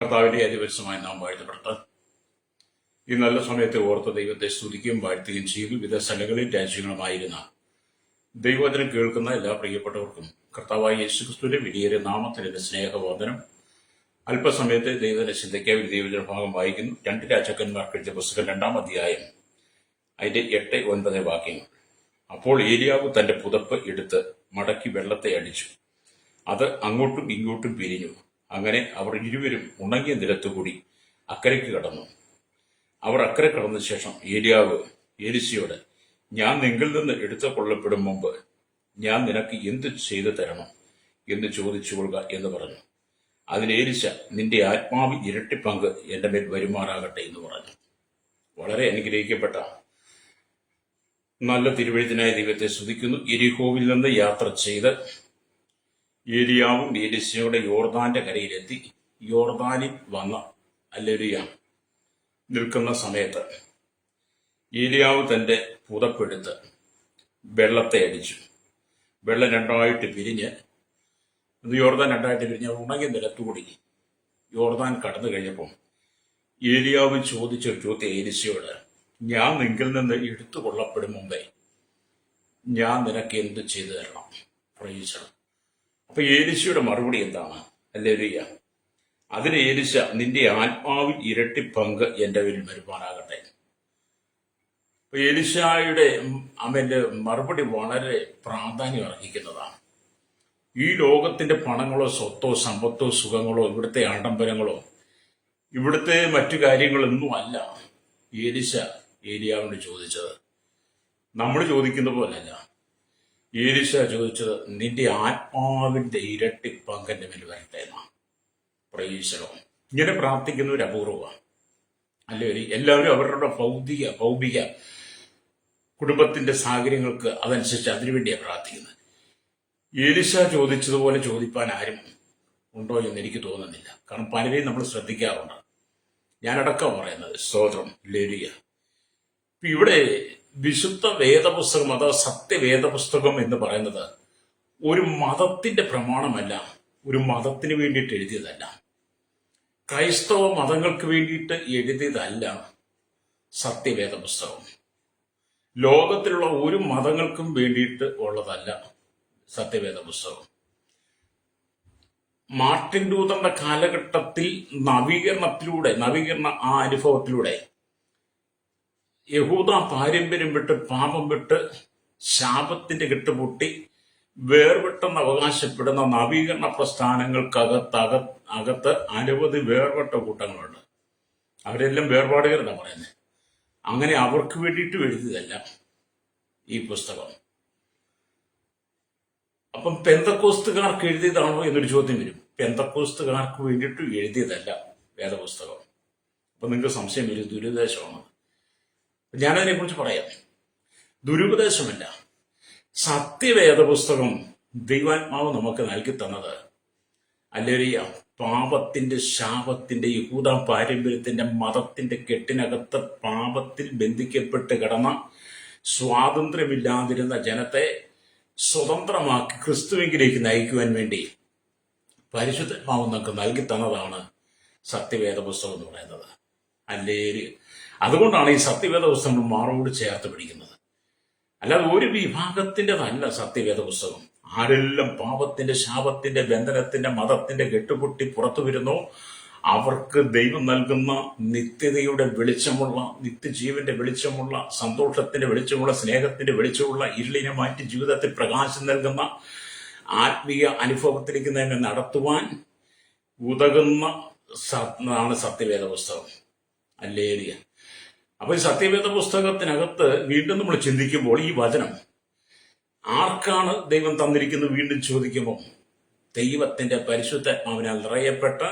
കർത്താവിന്റെ അതിപരിശമായ നാം വാഴ്ത്തപ്പെട്ട് ഈ നല്ല സമയത്തെ ഓർത്ത് ദൈവത്തെ സ്തുതിക്കുകയും വാഴ്ത്തുകയും ചെയ്തു. വിവിധ സ്ഥലങ്ങളിൽ രാജ്യങ്ങളുമായിരുന്ന ദൈവവചനം കേൾക്കുന്ന എല്ലാ പ്രിയപ്പെട്ടവർക്കും കർത്താവായ യേശുക്രിസ്തുവിന്റെ വിലയേറിയ നാമത്തിൽ എന്റെ സ്നേഹവന്ദനം. അല്പസമയത്തെ ദൈവത്തിന്റെ ചിന്തയ്ക്കായി ഒരു ദൈവജന ഭാഗം വായിക്കുന്നു. 2 രാജാക്കന്മാർക്ക് എഴുതിയ പുസ്തകം 2-ാം അധ്യായം അതിന്റെ 8-9 വാക്യങ്ങൾ. അപ്പോൾ ഏലിയാവ് തന്റെ പുതപ്പ് എടുത്ത് മടക്കി വെള്ളത്തെ അടിച്ചു. അത് അങ്ങോട്ടും ഇങ്ങോട്ടും പിരിഞ്ഞു. അങ്ങനെ അവർ ഇരുവരും ഉണങ്ങിയ നിലത്തുകൂടി അക്കരയ്ക്ക് കടന്നു. അവർ അക്കരെ കടന്ന ശേഷം ഏലിയാവ് എലീശയോട്, ഞാൻ നിങ്ങളിൽ നിന്ന് എടുത്തു കൊള്ളപ്പെടും മുമ്പ് ഞാൻ നിനക്ക് എന്ത് ചെയ്തു തരണം എന്ന് ചോദിച്ചുകൊള്ളുക എന്ന് പറഞ്ഞു. അതിന് എലീശ, നിന്റെ ആത്മാവിൽ ഇരട്ടി പങ്ക് എന്റെ മേൽ വരുമാറാകട്ടെ എന്ന് പറഞ്ഞു. വളരെ അനുഗ്രഹിക്കപ്പെട്ട നല്ല തിരുവെഴുത്തിനായ ദൈവത്തെ സ്തുതിക്കുന്നു. യെരിഹോവിൽ നിന്ന് യാത്ര ചെയ്ത് ഏലിയാവും എലീശയുടെ യോർദാന്റെ കരയിലെത്തി യോർദാനിൽ വന്ന ഹല്ലേലൂയ നിൽക്കുന്ന സമയത്ത് ഏലിയാവ് തന്റെ പുതപ്പെടുത്ത് വെള്ളത്തെ അടിച്ചു. വെള്ളം രണ്ടായിട്ട് പിരിഞ്ഞ് യോർദാൻ രണ്ടായിട്ട് പിരിഞ്ഞ് ഉണങ്ങിയ നിലത്തുകൂടി യോർദാൻ കടന്നു കഴിഞ്ഞപ്പോൾ ഏലിയാവ് ചോദിച്ചൊരു ചോദ്യം എലീശയോട്, ഞാൻ നിങ്ങളിൽ നിന്ന് എടുത്തു കൊള്ളപ്പെടും മുമ്പേ ഞാൻ നിനക്ക് എന്ത് ചെയ്തു തരണം? പ്രയോഗിച്ചണം. അപ്പൊ എലീശയുടെ മറുപടി എന്താണ്? ഹല്ലേലൂയ. അതിന് എലീശ, നിന്റെ ആത്മാവിൽ ഇരട്ടി പങ്ക് എന്റെ മേൽ വരുമാനാകട്ടെ. അപ്പൊ എലീശയുടെ അവന്റെ മറുപടി വളരെ പ്രാധാന്യം അർഹിക്കുന്നതാണ്. ഈ ലോകത്തിന്റെ പണങ്ങളോ സ്വത്തോ സമ്പത്തോ സുഖങ്ങളോ ഇവിടുത്തെ ആഡംബരങ്ങളോ ഇവിടുത്തെ മറ്റു കാര്യങ്ങളൊന്നും അല്ല എലീശ ഏലിയാവിനോട് ചോദിച്ചത്. നമ്മൾ ചോദിക്കുന്ന പോലല്ല. എലീശ ചോദിച്ചത്, നിന്റെ ആത്മാവിന്റെ ഇരട്ടി പങ്കന്റെ മേൽ വരട്ടെ എന്നാണ്. പ്രയോഗിച്ചോ. ഇങ്ങനെ പ്രാർത്ഥിക്കുന്ന ഒരു അപൂർവമാണ്. അല്ലേ? എല്ലാവരും അവരുടെ ഭൗതിക കുടുംബത്തിന്റെ സാഹചര്യങ്ങൾക്ക് അതനുസരിച്ച് അതിനുവേണ്ടിയാണ് പ്രാർത്ഥിക്കുന്നത്. എലീശ ചോദിച്ചതുപോലെ ചോദിപ്പാൻ ആരും ഉണ്ടോ എന്ന് എനിക്ക് തോന്നുന്നില്ല. കാരണം പലരെയും നമ്മൾ ശ്രദ്ധിക്കാറുണ്ട്. ഞാനടക്കം പറയുന്നത് സ്തോത്രം ലേലിയ. ഇവിടെ വിശുദ്ധ വേദപുസ്തകം അഥവാ സത്യവേദപുസ്തകം എന്ന് പറയുന്നത് ഒരു മതത്തിന്റെ പ്രമാണമല്ല, ഒരു മതത്തിന് വേണ്ടിയിട്ട് എഴുതിയതല്ല, ക്രൈസ്തവ മതങ്ങൾക്ക് വേണ്ടിയിട്ട് എഴുതിയതല്ല സത്യവേദപുസ്തകം. ലോകത്തിലുള്ള ഒരു മതങ്ങൾക്കും വേണ്ടിയിട്ട് ഉള്ളതല്ല സത്യവേദപുസ്തകം. മാർട്ടിൻ ലൂഥറിന്റെ കാലഘട്ടത്തിൽ നവീകരണ ആ അനുഭവത്തിലൂടെ യഹൂദ പാരമ്പര്യം വിട്ട് പാപം വിട്ട് ശാപത്തിന്റെ കെട്ടുപൊട്ടി വേർപെട്ടെന്ന് അവകാശപ്പെടുന്ന നവീകരണ പ്രസ്ഥാനങ്ങൾക്കകത്ത് അനവധി വേർപെട്ട കൂട്ടങ്ങളുണ്ട്. അവരെല്ലാം വേർപാടുകാരെന്നാണ് പറയുന്നത്. അങ്ങനെ അവർക്ക് വേണ്ടിയിട്ട് എഴുതിയതല്ല ഈ പുസ്തകം. അപ്പം പെന്തക്കോസ്തുകാർക്ക് എഴുതിയതാണോ എന്നൊരു ചോദ്യം വരും. പെന്തക്കോസ്തുകാർക്ക് വേണ്ടിയിട്ട് എഴുതിയതല്ല വേദപുസ്തകം. അപ്പൊ നിങ്ങൾക്ക് സംശയം വരും, ദുരുപദേശമാണ്. ഞാനതിനെ കുറിച്ച് പറയാം. ദുരുപദേശമല്ല, സത്യവേദ പുസ്തകം ദൈവാത്മാവ് നമുക്ക് നൽകി തന്നത് ഹല്ലേലൂയ പാപത്തിന്റെ ശാപത്തിന്റെ യഹൂദ പാരമ്പര്യത്തിന്റെ മതത്തിന്റെ കെട്ടിനകത്ത് പാപത്തിൽ ബന്ധിക്കപ്പെട്ട് കിടന്ന സ്വാതന്ത്ര്യമില്ലാതിരുന്ന ജനത്തെ സ്വതന്ത്രമാക്കി ക്രിസ്തുവിലേക്ക് നയിക്കുവാൻ വേണ്ടി പരിശുദ്ധാത്മാവ് നമുക്ക് നൽകി തന്നതാണ് സത്യവേദ പുസ്തകം എന്ന് പറയുന്നത്. ഹല്ലേലൂയ. അതുകൊണ്ടാണ് ഈ സത്യവേദ പുസ്തകം മാറോട് ചേർത്ത് പിടിക്കുന്നത്. അല്ലാതെ ഒരു വിഭാഗത്തിൻ്റെതല്ല സത്യവേദ പുസ്തകം. ആരെല്ലാം പാപത്തിന്റെ ശാപത്തിന്റെ ബന്ധനത്തിന്റെ മതത്തിന്റെ കെട്ടുപൊട്ടി പുറത്തു വരുന്നോ അവർക്ക് ദൈവം നൽകുന്ന നിത്യതയുടെ വെളിച്ചമുള്ള, നിത്യജീവന്റെ വെളിച്ചമുള്ള, സന്തോഷത്തിന്റെ വെളിച്ചമുള്ള, സ്നേഹത്തിന്റെ വെളിച്ചമുള്ള, ഇരുളിനെ മാറ്റി ജീവിതത്തിൽ പ്രകാശം നൽകുന്ന ആത്മീയ അനുഭവത്തിലേക്ക് തന്നെ നടത്തുവാൻ ഉതകുന്ന സത്യവേദ പുസ്തകം. ഹല്ലേലൂയ. അപ്പൊ ഈ സത്യവേദ പുസ്തകത്തിനകത്ത് വീണ്ടും നമ്മൾ ചിന്തിക്കുമ്പോൾ ഈ വചനം ആർക്കാണ് ദൈവം തന്നിരിക്കുന്നത് വീണ്ടും ചോദിക്കുമ്പോൾ ദൈവത്തിന്റെ പരിശുദ്ധാത്മാവിനാൽ നിറയപ്പെട്ട്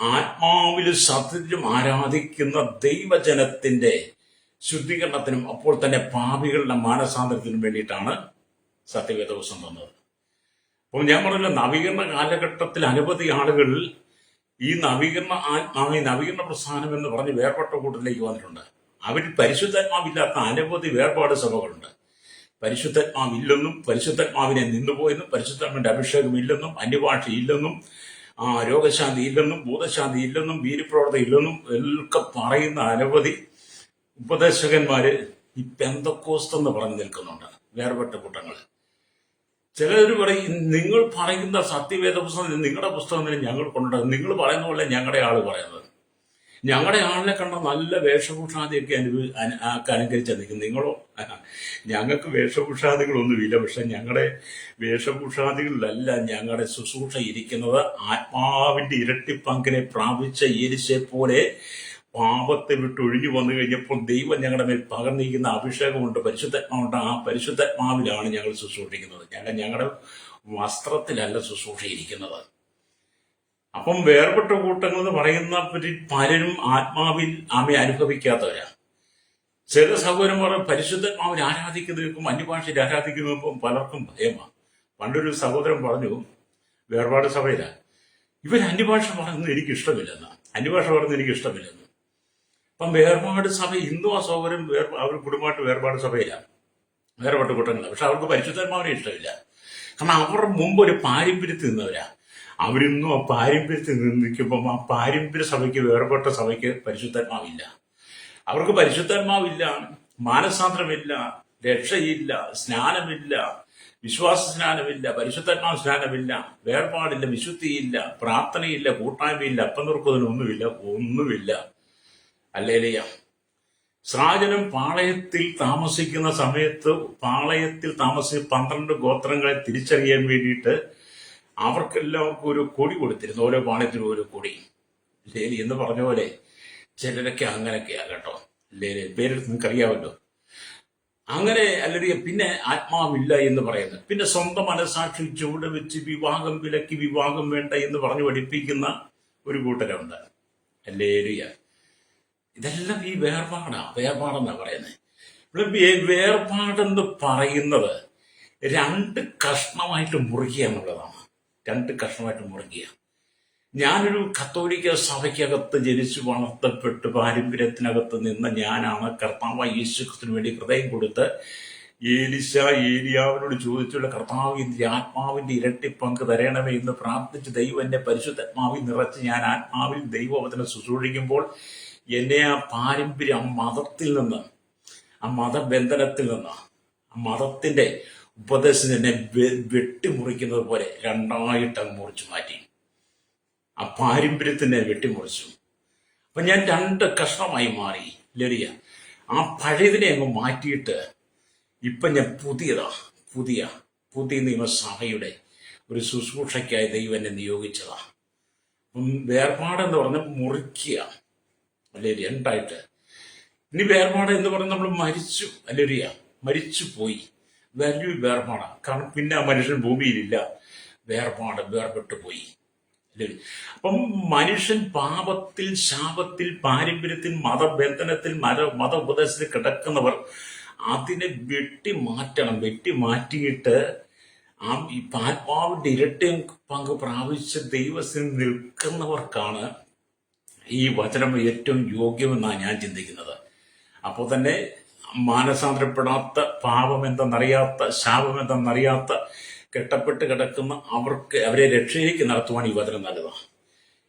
ആത്മാവിലും സത്യത്തിലും ആരാധിക്കുന്ന ദൈവജനത്തിന്റെ ശുദ്ധീകരണത്തിനും അപ്പോൾ തന്നെ പാപികളുടെ മാനസാന്തരത്തിനും വേണ്ടിയിട്ടാണ് സത്യവേദ പുസ്തകം തന്നത്. അപ്പോൾ ഞാൻ പറഞ്ഞ നവീകരണ കാലഘട്ടത്തിൽ അനവധി ആളുകൾ ഈ നവീകരണ പ്രസ്ഥാനം എന്ന് പറഞ്ഞ് വേർപെട്ട കൂട്ടത്തിലേക്ക് വന്നിട്ടുണ്ട്. അവരിൽ പരിശുദ്ധാത്മാവില്ലാത്ത അനവധി വേർപാട് സഭകളുണ്ട്. പരിശുദ്ധാത്മാവില്ലെന്നും പരിശുദ്ധാത്മാവിനെ നിന്നുപോയെന്നും പരിശുദ്ധാത്മാവിന്റെ അഭിഷേകം ഇല്ലെന്നും അന്യഭാഷ ഇല്ലെന്നും രോഗശാന്തി ഇല്ലെന്നും ഭൂതശാന്തി ഇല്ലെന്നും വീര്യപ്രവർത്തനം ഇല്ലെന്നും ഒക്കെ പറയുന്ന അനവധി ഉപദേശകന്മാര് ഈ പെന്തക്കോസ്ത് എന്ന് പറഞ്ഞു നിൽക്കുന്നുണ്ട്. വേർപെട്ട കൂട്ടങ്ങൾ. ചിലർ പറയും, നിങ്ങൾ പറയുന്ന സത്യവേദ പുസ്തകം നിങ്ങളുടെ പുസ്തകം തന്നെ ഞങ്ങൾ കൊണ്ടുണ്ടാകും. നിങ്ങൾ പറയുന്ന പോലെ ഞങ്ങളുടെ ആള് പറയുന്നത്. ഞങ്ങളുടെ ആളിനെ കണ്ട നല്ല വേഷഭൂഷാദിയൊക്കെ അനുകരിച്ചാൽ നിൽക്കും. നിങ്ങളോ ഞങ്ങൾക്ക് വേഷഭൂഷാദികളൊന്നുമില്ല. പക്ഷെ ഞങ്ങളുടെ വേഷഭൂഷാദികളിലല്ല ഞങ്ങളുടെ ശുശ്രൂഷ ഇരിക്കുന്നത്. ആത്മാവിന്റെ ഇരട്ടി പങ്കിനെ പ്രാപിച്ച ഏലിശയെ പോലെ പാപത്തെ വിട്ട് ഒഴിഞ്ഞു വന്നു കഴിഞ്ഞപ്പോൾ ദൈവം ഞങ്ങളുടെ മേൽ പകർന്നിരിക്കുന്ന അഭിഷേകമുണ്ട്, പരിശുദ്ധാത്മാവുണ്ട്. ആ പരിശുദ്ധാത്മാവിലാണ് ഞങ്ങൾ ശുശ്രൂഷിക്കുന്നത്. ഞങ്ങളുടെ വസ്ത്രത്തിലല്ല ശുശ്രൂഷയിരിക്കുന്നത്. അപ്പം വേർപെട്ട കൂട്ടങ്ങൾ എന്ന് പറയുന്ന പലരും ആത്മാവിൽ അനുഭവിക്കാത്തവരാണ്. ചില സഹോദരന്മാർ പരിശുദ്ധാത്മാവിൽ ആരാധിക്കുന്നവർക്കും അന്യഭാഷയിൽ ആരാധിക്കുന്നവർക്കും പലർക്കും ഭയമാണ്. പണ്ടൊരു സഹോദരൻ പറഞ്ഞു, വേർപാട് സഭയിലാണ്, ഇവർ അന്യഭാഷ പറയുന്നത് എനിക്ക് ഇഷ്ടമില്ലെന്ന്. അപ്പം വേർപാട് സഭ ഇന്നും ആ സഹോദരൻ അവർ കുടുംബമായിട്ട് വേർപാട് സഭയിലാണ്, വേർപെട്ട കൂട്ടങ്ങളാണ്. പക്ഷെ അവർക്ക് പരിശുദ്ധാത്മാവിനെ ഇഷ്ടമില്ല. കാരണം അവർ മുമ്പ് ഒരു പാരമ്പര്യത്തിൽ നിന്നവരാ. അവരിന്നും ആ പാരമ്പര്യത്തിൽ നിൽക്കുമ്പം ആ പാരമ്പര്യ സഭയ്ക്ക്, വേർപെട്ട സഭയ്ക്ക് പരിശുദ്ധാത്മാവില്ല. അവർക്ക് പരിശുദ്ധാത്മാവില്ല, മാനസാന്തരമില്ല, രക്ഷയില്ല, സ്നാനമില്ല, വിശ്വാസ സ്നാനമില്ല, പരിശുദ്ധാത്മാവ് സ്നാനമില്ല, വേർപാടില്ല, വിശുദ്ധിയില്ല, പ്രാർത്ഥനയില്ല, കൂട്ടായ്മയില്ല, അപ്പം ഒന്നുമില്ല. അല്ലേലൂയ. ശ്രാജനം പാളയത്തിൽ താമസിക്കുന്ന സമയത്ത് 12 ഗോത്രങ്ങളെ തിരിച്ചറിയാൻ വേണ്ടിയിട്ട് അവർക്കെല്ലാവർക്കും ഒരു കൊടി കൊടുത്തിരുന്നു. ഓരോ പാളയത്തിനും ഓരോ കൊടി. ലേലി എന്ന് പറഞ്ഞ പോലെ ചിലരൊക്കെ അങ്ങനെയൊക്കെയാ കേട്ടോ. ലേലി പേര് നിങ്ങൾക്കറിയാമല്ലോ. അങ്ങനെ അല്ലെങ്കിൽ പിന്നെ ആത്മാവില്ല എന്ന് പറയുന്നത്. പിന്നെ സ്വന്തം മനസാക്ഷി ചുവട് വെച്ച് വിവാഹം വിലക്കി വിവാഹം വേണ്ട എന്ന് പറഞ്ഞു പഠിപ്പിക്കുന്ന ഒരു കൂട്ടരുണ്ട്. ഹല്ലേലൂയ. ഇതെല്ലാം ഈ വേർപാടെന്നാ പറയുന്നത്. വേർപാടെന്ന് പറയുന്നത് 2 കഷ്ണമായിട്ട് മുറിക്കുക എന്നുള്ളതാണ്. 2 കഷ്ണമായിട്ട് മുറിക്കുക. ഞാനൊരു കത്തോലിക്ക സഭയ്ക്കകത്ത് ജനിച്ചു വളർത്തപ്പെട്ട് പാരമ്പര്യത്തിനകത്ത് നിന്ന ഞാനാണ് കർത്താവായ യേശുക്രിസ്തുവിന് വേണ്ടി ഹൃദയം കൊടുത്ത് ഏലിയാവിനോട് ചോദിച്ചുള്ള കർത്താവിന്റെ ആത്മാവിന്റെ ഇരട്ടി പങ്ക് തരണമേ എന്ന് പ്രാർത്ഥിച്ച് ദൈവം എന്നെ പരിശുദ്ധാത്മാവിൽ നിറച്ച് ഞാൻ ആത്മാവിൽ ദൈവവചനം ശുശ്രൂഷിക്കുമ്പോൾ എന്നെ ആ പാരമ്പര്യ മതത്തിൽ നിന്ന്, ആ മതബന്ധനത്തിൽ നിന്ന്, ആ മതത്തിന്റെ ഉപദേശം എന്നെ വെട്ടിമുറിക്കുന്നത് പോലെ 2ആയിട്ട് മുറിച്ചു മാറ്റി. ആ പാരമ്പര്യത്തിനെ വെട്ടിമുറിച്ചു. അപ്പൊ ഞാൻ 2 കഷ്ണമായി മാറി. ലരിയ ആ പഴയതിനെ അങ്ങ് മാറ്റിയിട്ട് ഇപ്പൊ ഞാൻ പുതിയ നിയമസഭയുടെ ഒരു ശുശ്രൂഷയ്ക്കായി ദൈവം എന്നെ നിയോഗിച്ചതാ. അപ്പം വേർപാടെന്ന് പറഞ്ഞ മുറിക്കുക അല്ലേ, 2ആയിട്ട്. ഇനി വേർപാട് എന്ന് പറഞ്ഞാൽ നമ്മൾ മരിച്ചു അല്ലേരിയ, മരിച്ചു പോയി. വലിയ വേർപാടാണ്. കാരണം പിന്നെ ആ മനുഷ്യൻ ഭൂമിയിലില്ല. വേർപെട്ടു പോയി. അപ്പം മനുഷ്യൻ പാപത്തിൽ, ശാപത്തിൽ, പാരമ്പര്യത്തിൽ, മതബന്ധനത്തിൽ, മത ഉപദേശത്തിൽ കിടക്കുന്നവർ അതിനെ വെട്ടിമാറ്റിയിട്ട് ഈ ആത്മാവിന്റെ ഇരട്ടി പങ്ക് പ്രാപിച്ച് ദൈവത്തിൽ നിൽക്കുന്നവർക്കാണ് ഈ വചനം ഏറ്റവും യോഗ്യമെന്നാണ് ഞാൻ ചിന്തിക്കുന്നത്. അപ്പോൾ തന്നെ മാനസാന്തരപ്പെടാത്ത, പാപം എന്തെന്നറിയാത്ത, ശാപം എന്തെന്നറിയാത്ത, കെട്ടപ്പെട്ട് കിടക്കുന്ന അവരെ രക്ഷയിലേക്ക് നടത്തുവാൻ ഈ വചനം നല്ലതാണ്.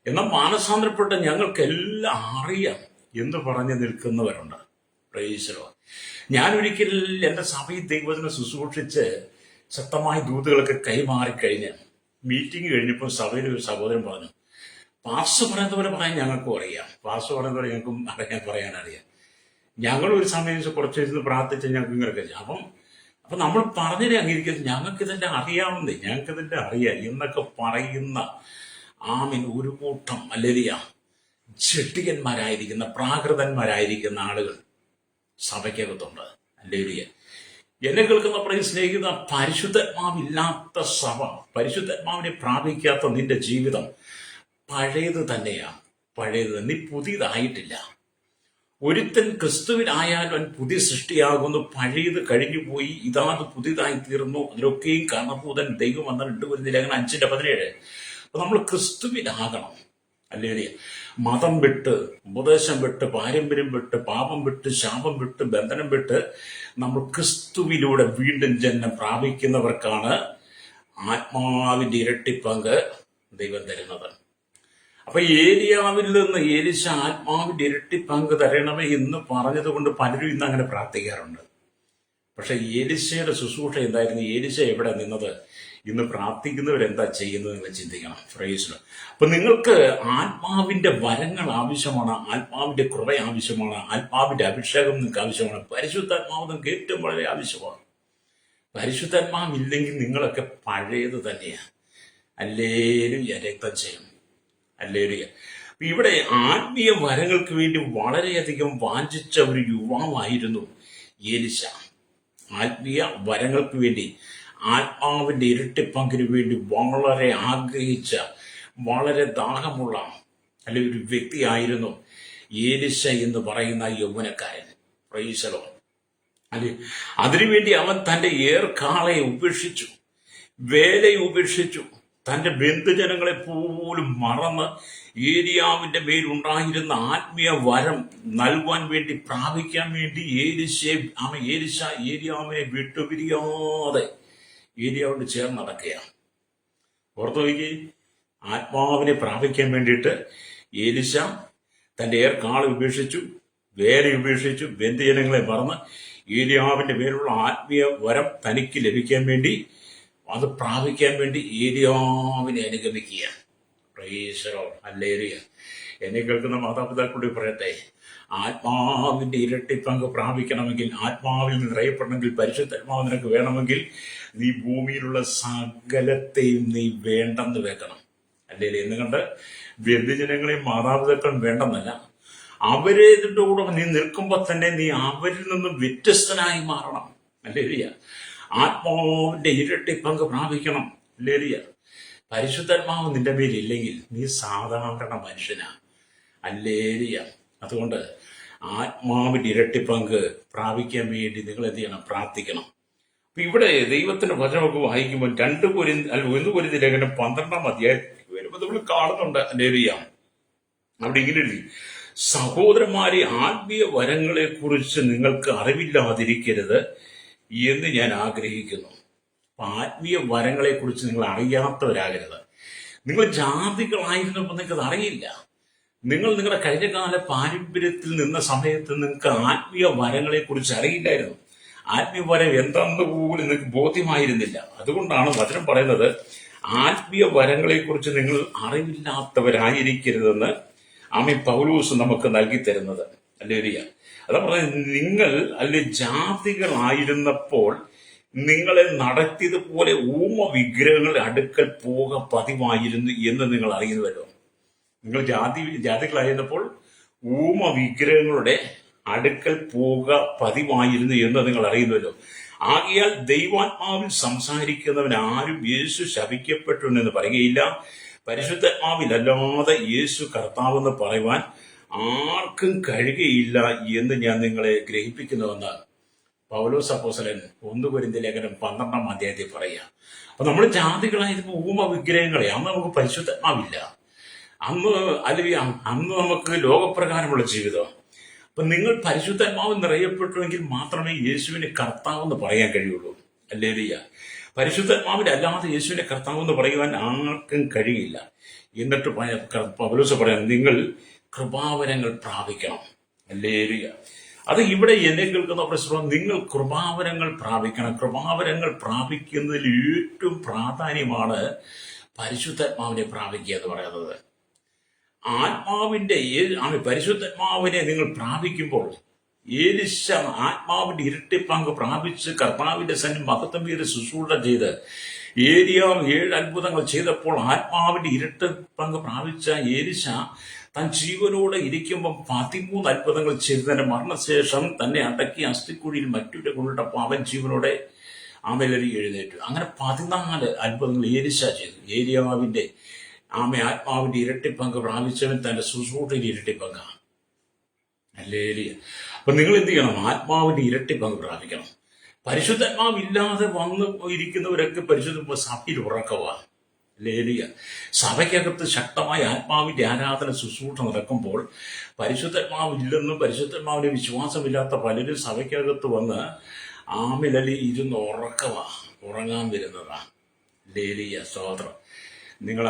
എന്നാൽ മാനസാന്തരപ്പെട്ട ഞങ്ങൾക്കെല്ലാം അറിയാം എന്ന് പറഞ്ഞു നിൽക്കുന്നവരുണ്ട്. പ്രൈസലോ. ഞാനൊരിക്കൽ എൻ്റെ സഭയിൽ ദൈവവചനം ശുശ്രൂഷിച്ച് ശക്തമായ ദൂതുകളൊക്കെ കൈമാറിക്കഴിഞ്ഞ് മീറ്റിംഗ് കഴിഞ്ഞപ്പോൾ സഭയിൽ ഒരു സഹോദരൻ പറഞ്ഞു, പാസ്റ്റർ പറയുന്ന പോലെ പറയാൻ ഞങ്ങൾക്കും അറിയാം, ഞങ്ങൾക്കും പറയാനറിയാം. ഞങ്ങളൊരു സമയം കുറച്ചിരുന്ന് പ്രാർത്ഥിച്ച് ഞങ്ങൾക്ക് ഇങ്ങനെയൊക്കെ ചെയ്യാം. അപ്പം നമ്മൾ പറഞ്ഞതിനെ അംഗീകരിക്കുന്നത് ഞങ്ങൾക്കിതെല്ലാം അറിയാം എന്നൊക്കെ പറയുന്ന ഒരു കൂട്ടം അല്ലേരിയ ചെട്ടികന്മാരായിരിക്കുന്ന, പ്രാകൃതന്മാരായിരിക്കുന്ന ആളുകൾ സഭയ്ക്കകത്തുണ്ട്. അല്ലേരിയ. എന്നെ കേൾക്കുന്ന സ്നേഹിത, പരിശുദ്ധാത്മാവില്ലാത്ത സഭ, പരിശുദ്ധാത്മാവിനെ പ്രാപിക്കാത്ത നിന്റെ ജീവിതം പഴയത് തന്നെയാണ്. നീ പുതിയതായിട്ടില്ല. ഒരുത്തൻ ക്രിസ്തുവിനായാലും അവൻ പുതിയ സൃഷ്ടിയാകുന്നു. പഴയത് കഴിഞ്ഞുപോയി, ഇതാത് പുതിയതായി തീർന്നു. അതിലൊക്കെയും കാരണഭൂതൻ ദൈവം വന്ന 2 കൊരിന്ത്യർ ലേഖനം 5:17. അപ്പൊ നമ്മൾ ക്രിസ്തുവിനാകണം. അല്ലേ? മതം വിട്ട്, ഉപദേശം വിട്ട്, പാരമ്പര്യം വിട്ട്, പാപം വിട്ട്, ശാപം വിട്ട്, ബന്ധനം വിട്ട് നമ്മൾ ക്രിസ്തുവിലൂടെ വീണ്ടും ജന്മം പ്രാപിക്കുന്നവർക്കാണ് ആത്മാവിന്റെ ഇരട്ടി പങ്ക് ദൈവം തരുന്നത്. അപ്പൊ ഏലിയാവിൽ നിന്ന് ഏലിശ ആത്മാവിന്റെ ഇരട്ടി പങ്ക് തരണമേ എന്ന് പറഞ്ഞത് കൊണ്ട് പലരും ഇന്ന് അങ്ങനെ പ്രാർത്ഥിക്കാറുണ്ട്. പക്ഷെ ഏലിശയുടെ ശുശ്രൂഷ എന്തായിരുന്നു? ഏലിശ എവിടെ നിന്നത്? ഇന്ന് പ്രാർത്ഥിക്കുന്നവരെന്താ ചെയ്യുന്നത് നിങ്ങൾ ചിന്തിക്കണം. ഫ്രൈസിന് അപ്പൊ നിങ്ങൾക്ക് ആത്മാവിന്റെ വരങ്ങൾ ആവശ്യമാണ്, ആത്മാവിന്റെ കൃപ ആവശ്യമാണ്, ആത്മാവിന്റെ അഭിഷേകം നിങ്ങൾക്ക് ആവശ്യമാണ്, പരിശുദ്ധാത്മാവ് നിങ്ങൾക്ക് ഏറ്റവും വളരെ ആവശ്യമാണ്. പരിശുദ്ധാത്മാവില്ലെങ്കിൽ നിങ്ങളൊക്കെ പഴയത് തന്നെയാണ്. ഹല്ലേലൂയ, രക്തം ചെയ്യും. ഹല്ലേലൂയ. ഇവിടെ ആത്മീയ വരങ്ങൾക്ക് വേണ്ടി വളരെയധികം വാഞ്ചിച്ച ഒരു യുവാവായിരുന്നു ഏലിശ. ആത്മീയ വരങ്ങൾക്ക് വേണ്ടി, ആത്മാവിന്റെ ഇരട്ടിപ്പങ്കിന് വേണ്ടി വളരെ ആഗ്രഹിച്ച, വളരെ ദാഹമുള്ള അല്ലെങ്കിൽ ഒരു വ്യക്തിയായിരുന്നു ഏലിശ എന്ന് പറയുന്ന യൗവനക്കാരൻ. Price the Lord. അല്ലെ, അതിനുവേണ്ടി അവൻ തന്റെ ഏർക്കാളെ ഉപേക്ഷിച്ചു, വേലയെ ഉപേക്ഷിച്ചു, തന്റെ ബന്ധുജനങ്ങളെ പോലും മറന്ന് ഏലിയാവിന്റെ മേലുണ്ടായിരുന്ന ആത്മീയ വരം നൽകുവാൻ വേണ്ടി, പ്രാപിക്കാൻ വേണ്ടി ഏലിശ ഏലിയാവിനെ വിട്ടുപിരിയാതെ ഏലിയാവിനോട് ചേർന്ന് നടക്കുകയാണ്. ഓർത്തു നോക്കി, ആത്മാവിനെ പ്രാപിക്കാൻ വേണ്ടിയിട്ട് ഏലിശ തന്റെ ഏർക്കാളെ ഉപേക്ഷിച്ചു, വേല ഉപേക്ഷിച്ചു, ബന്ധുജനങ്ങളെ മറന്ന് ഏലിയാവിന്റെ മേലുള്ള ആത്മീയ വരം തനിക്ക് ലഭിക്കാൻ വേണ്ടി, അത് പ്രാപിക്കാൻ വേണ്ടി ഏലിയാവിനെ അനുഗമിക്കുക. Praise the Lord. ഹല്ലേലൂയ. എന്നെ കേൾക്കുന്ന മാതാപിതാക്കളോട് പറയട്ടെ, ആത്മാവിന്റെ ഇരട്ടി പങ്ക് പ്രാപിക്കണമെങ്കിൽ, ആത്മാവിൽ നിറയപ്പെടണമെങ്കിൽ, പരിശുദ്ധാത്മാവ് നിനക്ക് വേണമെങ്കിൽ, നീ ഭൂമിയിലുള്ള സകലത്തെയും നീ വേണ്ടെന്ന് വെക്കണം. അല്ലെങ്കിൽ എന്നുകൊണ്ട് വ്യതിജനങ്ങളെയും മാതാപിതാക്കളും വേണ്ടെന്നല്ല, അവരുടെ കൂടെ നീ നിൽക്കുമ്പോൾ തന്നെ നീ അവരിൽ നിന്നും വ്യത്യസ്തനായി മാറണം. ഹല്ലേലൂയ. ആത്മാവിന്റെ ഇരട്ടി പങ്ക് പ്രാപിക്കണം. ഹല്ലേലൂയ. പരിശുദ്ധാത്മാവ് നിന്റെ പേരില്ലെങ്കിൽ നീ സാധാരണ മനുഷ്യനാ. ഹല്ലേലൂയ. അതുകൊണ്ട് ആത്മാവിന്റെ ഇരട്ടി പങ്ക് പ്രാപിക്കാൻ വേണ്ടി നിങ്ങൾ എന്ത് ചെയ്യണം? പ്രാർത്ഥിക്കണം. അപ്പൊ ഇവിടെ ദൈവത്തിന്റെ വചനമൊക്കെ വായിക്കുമ്പോൾ 1 കൊരിന്ത്യർ ലേഖനം 12-ാം അധ്യായത്തിൽ വരുമ്പോൾ നമ്മൾ കാണുന്നുണ്ട്. ഹല്ലേലൂയ. അവിടെ ഇങ്ങനെ എഴുതി, സഹോദരന്മാരെ, ആത്മീയ വരങ്ങളെ കുറിച്ച് നിങ്ങൾക്ക് അറിവില്ലാതിരിക്കരുത് എന്ന് ഞാൻ ആഗ്രഹിക്കുന്നു. അപ്പൊ ആത്മീയ വരങ്ങളെ കുറിച്ച് നിങ്ങൾ അറിയാത്തവരാകരുത്. നിങ്ങൾ ജാതികളായിരുന്നപ്പോൾ നിങ്ങൾക്കത് അറിയില്ല. നിങ്ങൾ നിങ്ങളുടെ കഴിഞ്ഞകാല പാരമ്പര്യത്തിൽ നിന്ന സമയത്ത് നിങ്ങൾക്ക് ആത്മീയ വരങ്ങളെ കുറിച്ച് അറിയില്ലായിരുന്നു. ആത്മീയ വരം എന്താണെന്ന് പോലും നിങ്ങൾക്ക് ബോധ്യമായിരുന്നില്ല. അതുകൊണ്ടാണ് വചനം പറയുന്നത്, ആത്മീയ വരങ്ങളെ കുറിച്ച് നിങ്ങൾ അറിവില്ലാത്തവരായിരിക്കരുതെന്ന് പൗലോസ് നമുക്ക് നൽകി തരുന്നത്. ഹല്ലേലൂയ. അതാ പറഞ്ഞത്, നിങ്ങൾ ജാതികളായിരുന്നപ്പോൾ നിങ്ങളെ നടത്തിയതുപോലെ വിഗ്രഹങ്ങളുടെ അടുക്കൽ പോക പതിവായിരുന്നു എന്ന് നിങ്ങൾ അറിയുന്നുവല്ലോ. നിങ്ങൾ ജാതികളായിരുന്നപ്പോൾ വിഗ്രഹങ്ങളുടെ അടുക്കൽ പോക പതിവായിരുന്നു എന്ന് നിങ്ങൾ അറിയുന്നുവല്ലോ. ആകയാൽ ദൈവാത്മാവിൽ സംസാരിക്കുന്നവൻ ആരും യേശു ശപിക്കപ്പെട്ടു എന്ന് പറയുകയില്ല. പരിശുദ്ധാത്മാവിലല്ലാതെ യേശു കർത്താവെന്ന് പറയുവാൻ ആർക്കും കഴിയുകയില്ല എന്ന് ഞാൻ നിങ്ങളെ ഗ്രഹിപ്പിക്കുന്നുവെന്ന് പൗലോസ് അപ്പോസ്തലൻ 1 കൊരിന്ത്യർ ലേഖനം 12-ാം അധ്യായത്തിൽ പറയുക. അപ്പൊ നമ്മൾ ജാതികളായിരുന്നു വിഗ്രഹങ്ങളെ. അന്ന് നമുക്ക് പരിശുദ്ധാത്മാവില്ല. അന്ന് നമുക്ക് ലോകപ്രകാരമുള്ള ജീവിതം. അപ്പൊ നിങ്ങൾ പരിശുദ്ധാത്മാവ് നിറയപ്പെട്ടുവെങ്കിൽ മാത്രമേ യേശുവിനെ കർത്താവെന്ന് പറയാൻ കഴിയുള്ളൂ. ഹല്ലേലൂയ. പരിശുദ്ധാത്മാവിലല്ലാതെ യേശുവിനെ കർത്താവെന്ന് പറയുവാൻ ആർക്കും കഴിയില്ല. എന്നിട്ട് പൗലോസ് പറയാൻ, നിങ്ങൾ കൃപാവരങ്ങൾ പ്രാപിക്കണം. ഹല്ലേലൂയ. അത് ഇവിടെ എന്നെ കേൾക്കുന്ന പ്രശ്നം, നിങ്ങൾ കൃപാവരങ്ങൾ പ്രാപിക്കണം. കൃപാവരങ്ങൾ പ്രാപിക്കുന്നതിൽ ഏറ്റവും പ്രാധാന്യമാണ് പരിശുദ്ധാത്മാവിനെ പ്രാപിക്കുക എന്ന് പറയുന്നത്. പരിശുദ്ധാത്മാവിനെ നിങ്ങൾ പ്രാപിക്കുമ്പോൾ, ഏലിശ ആത്മാവിന്റെ ഇരട്ടി പങ്ക് പ്രാപിച്ച് കർത്താവിന്റെ സന്നിധി മഹത്വമേറിയ ശുശ്രൂഷ ചെയ്ത് ഏലിയാവ് 7 അത്ഭുതങ്ങൾ ചെയ്തപ്പോൾ ആത്മാവിന്റെ ഇരട്ടി പങ്ക് പ്രാപിച്ച ഏലിശ താൻ ജീവനോടെ ഇരിക്കുമ്പോൾ 13 അത്ഭുതങ്ങൾ ചെയ്ത് തന്റെ മരണശേഷം തന്നെ അടക്കി അസ്ഥിക്കുഴിയിൽ മറ്റൊരു കൊണ്ടിട്ടപ്പോൾ അവൻ ജീവനോടെ എഴുന്നേറ്റു. അങ്ങനെ 14 അത്ഭുതങ്ങൾ ഏലിശ ചെയ്തു. ഏലിയാവിന്റെ ആത്മാവിന്റെ ഇരട്ടി പങ്ക് പ്രാപിച്ചവൻ തന്റെ ശുശ്രൂഷയിൽ ഇരട്ടി പങ്കാണ്. ഹല്ലേലൂയ. അപ്പൊ നിങ്ങൾ എന്ത് ചെയ്യണം? ആത്മാവിന്റെ ഇരട്ടി പങ്ക് പ്രാപിക്കണം. പരിശുദ്ധാത്മാവില്ലാതെ വന്നു ഇരിക്കുന്നവരൊക്കെ പരിശുദ്ധ സഭയിൽ ഉറക്കമാണ്. ഹല്ലേലൂയ. സഭയ്ക്കകത്ത് ശക്തമായ ആത്മാവിന്റെ ആരാധന ശുശ്രൂഷ നടക്കുമ്പോൾ പരിശുദ്ധാത്മാവില്ലെന്നും പരിശുദ്ധാത്മാവിന്റെ വിശ്വാസമില്ലാത്ത പലരും സഭയ്ക്കകത്ത് വന്ന് ഇരുന്ന് ഉറങ്ങാൻ വരുന്നതാണ്. ഹല്ലേലൂയ. സ്തോത്രം. നിങ്ങൾ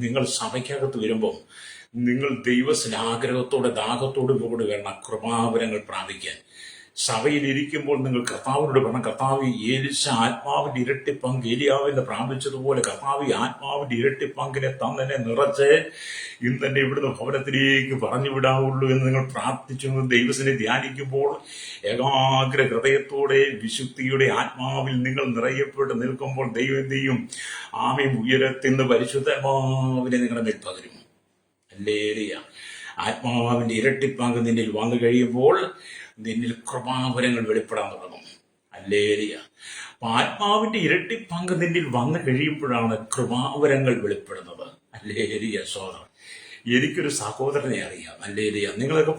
നിങ്ങൾ സഭയ്ക്കകത്ത് വരുമ്പോൾ നിങ്ങൾ ദൈവത്തിന് ആഗ്രഹത്തോടെ ദാഹത്തോടെ കൂടി വേണം കൃപാവരങ്ങൾ പ്രാപിക്കാൻ. സഭയിൽ ഇരിക്കുമ്പോൾ നിങ്ങൾ കർത്താവിനോട് പറയണം, കർത്താവ് ഏലിശ ആത്മാവിന്റെ ഇരട്ടി പങ്ക് ഏലിയാവിന്റെ പ്രാപിച്ചതുപോലെ കർത്താവ് ആത്മാവിന്റെ ഇരട്ടി പങ്കിനെ തന്നെ നിറച്ച് ഇന്ന് തന്നെ ഇവിടുന്ന് ഭവനത്തിലേക്ക് പറഞ്ഞു വിടാവുള്ളൂ എന്ന് നിങ്ങൾ പ്രാർത്ഥിച്ചു ദൈവത്തിനെ ധ്യാനിക്കുമ്പോൾ ഏകാഗ്ര ഹൃദയത്തോടെ വിശുദ്ധിയുടെ ആത്മാവിൽ നിങ്ങൾ നിറയപ്പെട്ട് നിൽക്കുമ്പോൾ ദൈവം എന്ത് ചെയ്യും? ഉയരത്തിന്ന് പരിശുദ്ധാത്മാവിനെ നിങ്ങളുടെ മേൽ പകരും. ഹല്ലേലൂയ. ആത്മാവിന്റെ ഇരട്ടിപ്പങ്ക് നിന്നിൽ വന്നു കഴിയുമ്പോൾ നിന്നിൽ കൃപാവരങ്ങൾ വെളിപ്പെടാൻ തുടങ്ങും. ഹല്ലേലൂയ. അപ്പൊ ആത്മാവിന്റെ ഇരട്ടിപ്പങ്ക് നിന്നിൽ വന്നു കഴിയുമ്പോഴാണ് കൃപാവരങ്ങൾ വെളിപ്പെടുന്നത്. ഹല്ലേലൂയ. സഹോദരൻ, എനിക്കൊരു സഹോദരനെ അറിയാം. ഹല്ലേലൂയ. നിങ്ങളൊക്കെ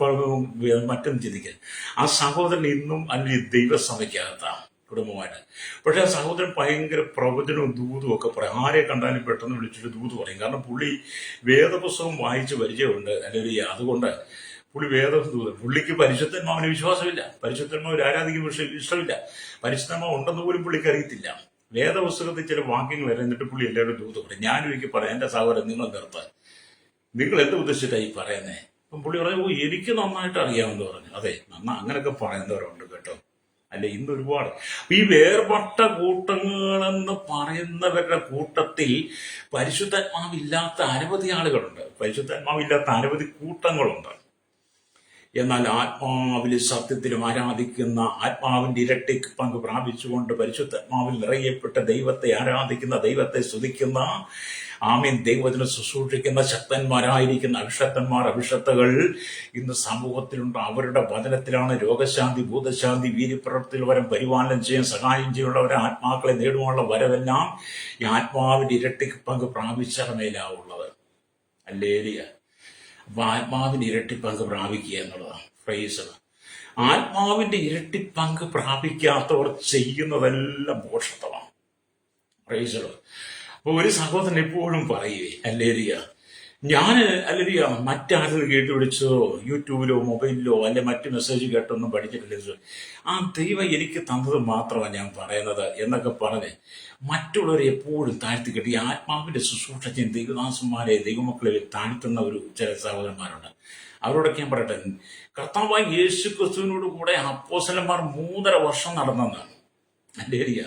മറ്റും ചിന്തിക്കുക, ആ സഹോദരൻ ഇന്നും അല്ലെങ്കിൽ ദൈവസഭയ്ക്കകത്താണ് കുടുംബമായിട്ട്. പക്ഷെ ആ സഹോദരൻ ഭയങ്കര പ്രവചനവും ദൂതും ഒക്കെ പറയും. ആരെ കണ്ടാലും പെട്ടെന്ന് വിളിച്ചിട്ട് ദൂത് പറയും. കാരണം പുള്ളി വേദപുസ്തകം വായിച്ച് പരിചയമുണ്ട്. അല്ലെങ്കിൽ അതുകൊണ്ട് പുള്ളി പുള്ളിക്ക് പരിശുദ്ധന്മാവിന് വിശ്വാസമില്ല, പരിശുദ്ധന്മാർ ആരാധിക്കുന്ന ഇഷ്ടമില്ല, പരിശുദ്ധന്മാവ് ഉണ്ടെന്ന് പോലും പുള്ളിക്ക് അറിയത്തില്ല. വേദപുസ്തകത്തിൽ ചില വാക്യങ്ങൾ എന്നിട്ട് പുള്ളി എല്ലാവരും ദൂത് പറയും. ഞാനും എനിക്ക് പറയാം, എന്റെ സഹോദരൻ നിങ്ങൾ നിർത്താൻ, നിങ്ങൾ എന്ത് ഉദ്ദേശിച്ചിട്ടായി പറയുന്നേ? അപ്പം പുള്ളി പറഞ്ഞു, എനിക്ക് നന്നായിട്ട് അറിയാമെന്ന് പറഞ്ഞു. അതെ, അങ്ങനെയൊക്കെ പറയുന്നവരുണ്ട് കേട്ടോ. അല്ലെ, ഇന്ന് ഒരുപാട് ഈ വേർപെട്ട കൂട്ടങ്ങളെന്ന് പറയുന്നവരുടെ കൂട്ടത്തിൽ പരിശുദ്ധാത്മാവില്ലാത്ത അനവധി ആളുകളുണ്ട്, പരിശുദ്ധാത്മാവില്ലാത്ത അനവധി കൂട്ടങ്ങളുണ്ട്. എന്നാൽ ആത്മാവിൽ സത്യത്തിലും ആരാധിക്കുന്ന, ആത്മാവിന്റെ ഇരട്ടി പങ്ക് പ്രാപിച്ചുകൊണ്ട് പരിശുദ്ധാത്മാവിൽ നിറയപ്പെട്ട ദൈവത്തെ ആരാധിക്കുന്ന, ദൈവത്തെ സ്തുതിക്കുന്ന, ദൈവത്തിന് ശുശ്രൂഷിക്കുന്ന ശക്തന്മാരായിരിക്കുന്ന അഭിഷക്തകൾ ഇന്ന് സമൂഹത്തിലുണ്ട്. അവരുടെ വചനത്തിലാണ് രോഗശാന്തി, ഭൂതശാന്തി, വീര്യപ്രവൃത്തിയിൽ വരം പരിപാലനം ചെയ്യാൻ സഹായം ചെയ്യുന്നവരെ ആത്മാക്കളെ നേടുവാനുള്ള വരവെല്ലാം ഈ ആത്മാവിന്റെ ഇരട്ടി പങ്ക് പ്രാപിച്ചവരുടെ മേലാവുള്ളത്. ഹല്ലേലൂയ. അപ്പൊ ആത്മാവിന്റെ ഇരട്ടി പങ്ക് പ്രാപിക്കുക എന്നുള്ളതാണ്. പ്രൈസ്. ആത്മാവിന്റെ ഇരട്ടി പങ്ക് പ്രാപിക്കാത്തവർ ചെയ്യുന്നതെല്ലാം ഭോഷത്വമാണ്. പ്രൈസ്. അപ്പൊ ഒരു സഹോദരൻ എപ്പോഴും പറയുവേ, ഹല്ലേലൂയ, അല്ലേലൂയ, മറ്റാരും കേട്ടുപിടിച്ചതോ യൂട്യൂബിലോ മൊബൈലിലോ അല്ലെ മറ്റു മെസ്സേജ് കേട്ടൊന്നും പഠിച്ചിട്ടില്ല, ആ ദൈവം എനിക്ക് തന്നത് മാത്രമാണ് ഞാൻ പറയുന്നത് എന്നൊക്കെ പറഞ്ഞ് മറ്റുള്ളവരെ എപ്പോഴും താഴ്ത്തിക്കെട്ടി ഈ ആത്മാവിന്റെ ശുശ്രൂഷ ചെയ്യും ദൈവദാസന്മാരെ, ദൈവമക്കളെ താഴ്ത്തുന്ന ചില സഹോദരന്മാരുണ്ട്. അവരോടൊക്കെ ഞാൻ പറയട്ടെ, കർത്താവായ യേശു ക്രിസ്തുവിനോട് കൂടെ അപ്പോസ്തലന്മാർ 3.5 വർഷം നടന്നെന്നാണ്. ഹല്ലേലൂയ.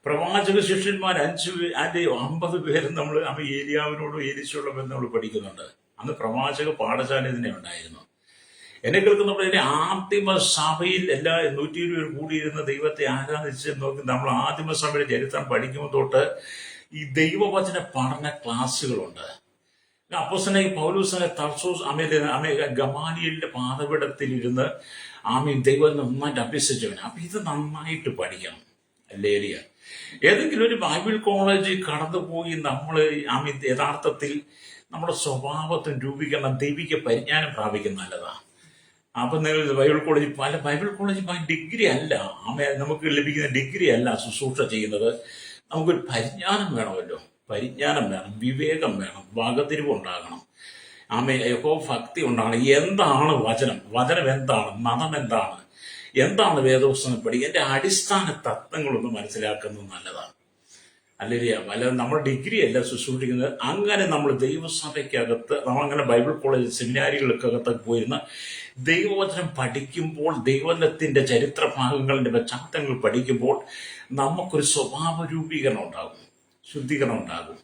പ്രവാചക ശിഷ്യന്മാർ 50 പേരും നമ്മൾ ഏലിയാവിനോടും ഏലിശയോടുള്ള ബന്ധം നമ്മൾ പഠിക്കുന്നുണ്ട്. അന്ന് പ്രവാചക പാഠശാല തന്നെ ഉണ്ടായിരുന്നു. എന്നെ കേൾക്കുന്നപ്പോൾ ആദിമസഭയിൽ എല്ലാ 120 പേർ കൂടിയിരുന്ന ദൈവത്തെ ആരാധിച്ച് നോക്കി നമ്മൾ ആദിമസഭയുടെ ചരിത്രം പഠിക്കുമ്പോൾ തൊട്ട് ഈ ദൈവവചന പഠന ക്ലാസ്സുകളുണ്ട്. അപ്പോസ്തലനായ പൗലോസിനെ തർസോസ് ഗമാലിയലിന്റെ പാദപീഠത്തിലിരുന്ന് ദൈവം നന്നായിട്ട് അഭ്യസിച്ചവന്. അപ്പൊ ഇത് നന്നായിട്ട് പഠിക്കണം. ഹല്ലേലൂയ. ഏതെങ്കിലും ഒരു ബൈബിൾ കോളേജിൽ കടന്നുപോയി നമ്മൾ യഥാർത്ഥത്തിൽ നമ്മുടെ സ്വഭാവത്തിന് രൂപീകരണം, ദൈവിക പരിജ്ഞാനം പ്രാപിക്കുന്ന നല്ലതാണ്. അപ്പൊ ബൈബിൾ കോളേജിൽ ഡിഗ്രി അല്ല, നമുക്ക് ലഭിക്കുന്ന ഡിഗ്രി അല്ല ശുശ്രൂഷ ചെയ്യുന്നത്. നമുക്കൊരു പരിജ്ഞാനം വേണമല്ലോ, പരിജ്ഞാനം വേണം, വിവേകം വേണം, വകതിരിവുണ്ടാകണം, ഭക്തി ഉണ്ടാകണം. എന്താണ് വചനം, വചനം എന്താണ്, മതം എന്താണ് വേദപുസ്തകം പഠിക്കുക, എന്റെ അടിസ്ഥാന തത്വങ്ങളൊന്ന് മനസ്സിലാക്കുന്നത് നല്ലതാണ്. അല്ലെങ്കിൽ നമ്മൾ ഡിഗ്രി അല്ല ശുശ്രൂഷിക്കുന്നത്. അങ്ങനെ നമ്മൾ ദൈവസഭയ്ക്കകത്ത് നമ്മളങ്ങനെ ബൈബിൾ കോളേജ് സെമിനാരികൾക്കകത്തൊക്കെ പോയിരുന്ന ദൈവവചനം പഠിക്കുമ്പോൾ, ദൈവത്തിന്റെ ചരിത്ര ഭാഗങ്ങളുടെ പശ്ചാത്തലങ്ങൾ പഠിക്കുമ്പോൾ നമുക്കൊരു സ്വഭാവ രൂപീകരണം ഉണ്ടാകും, ശുദ്ധീകരണം ഉണ്ടാകും.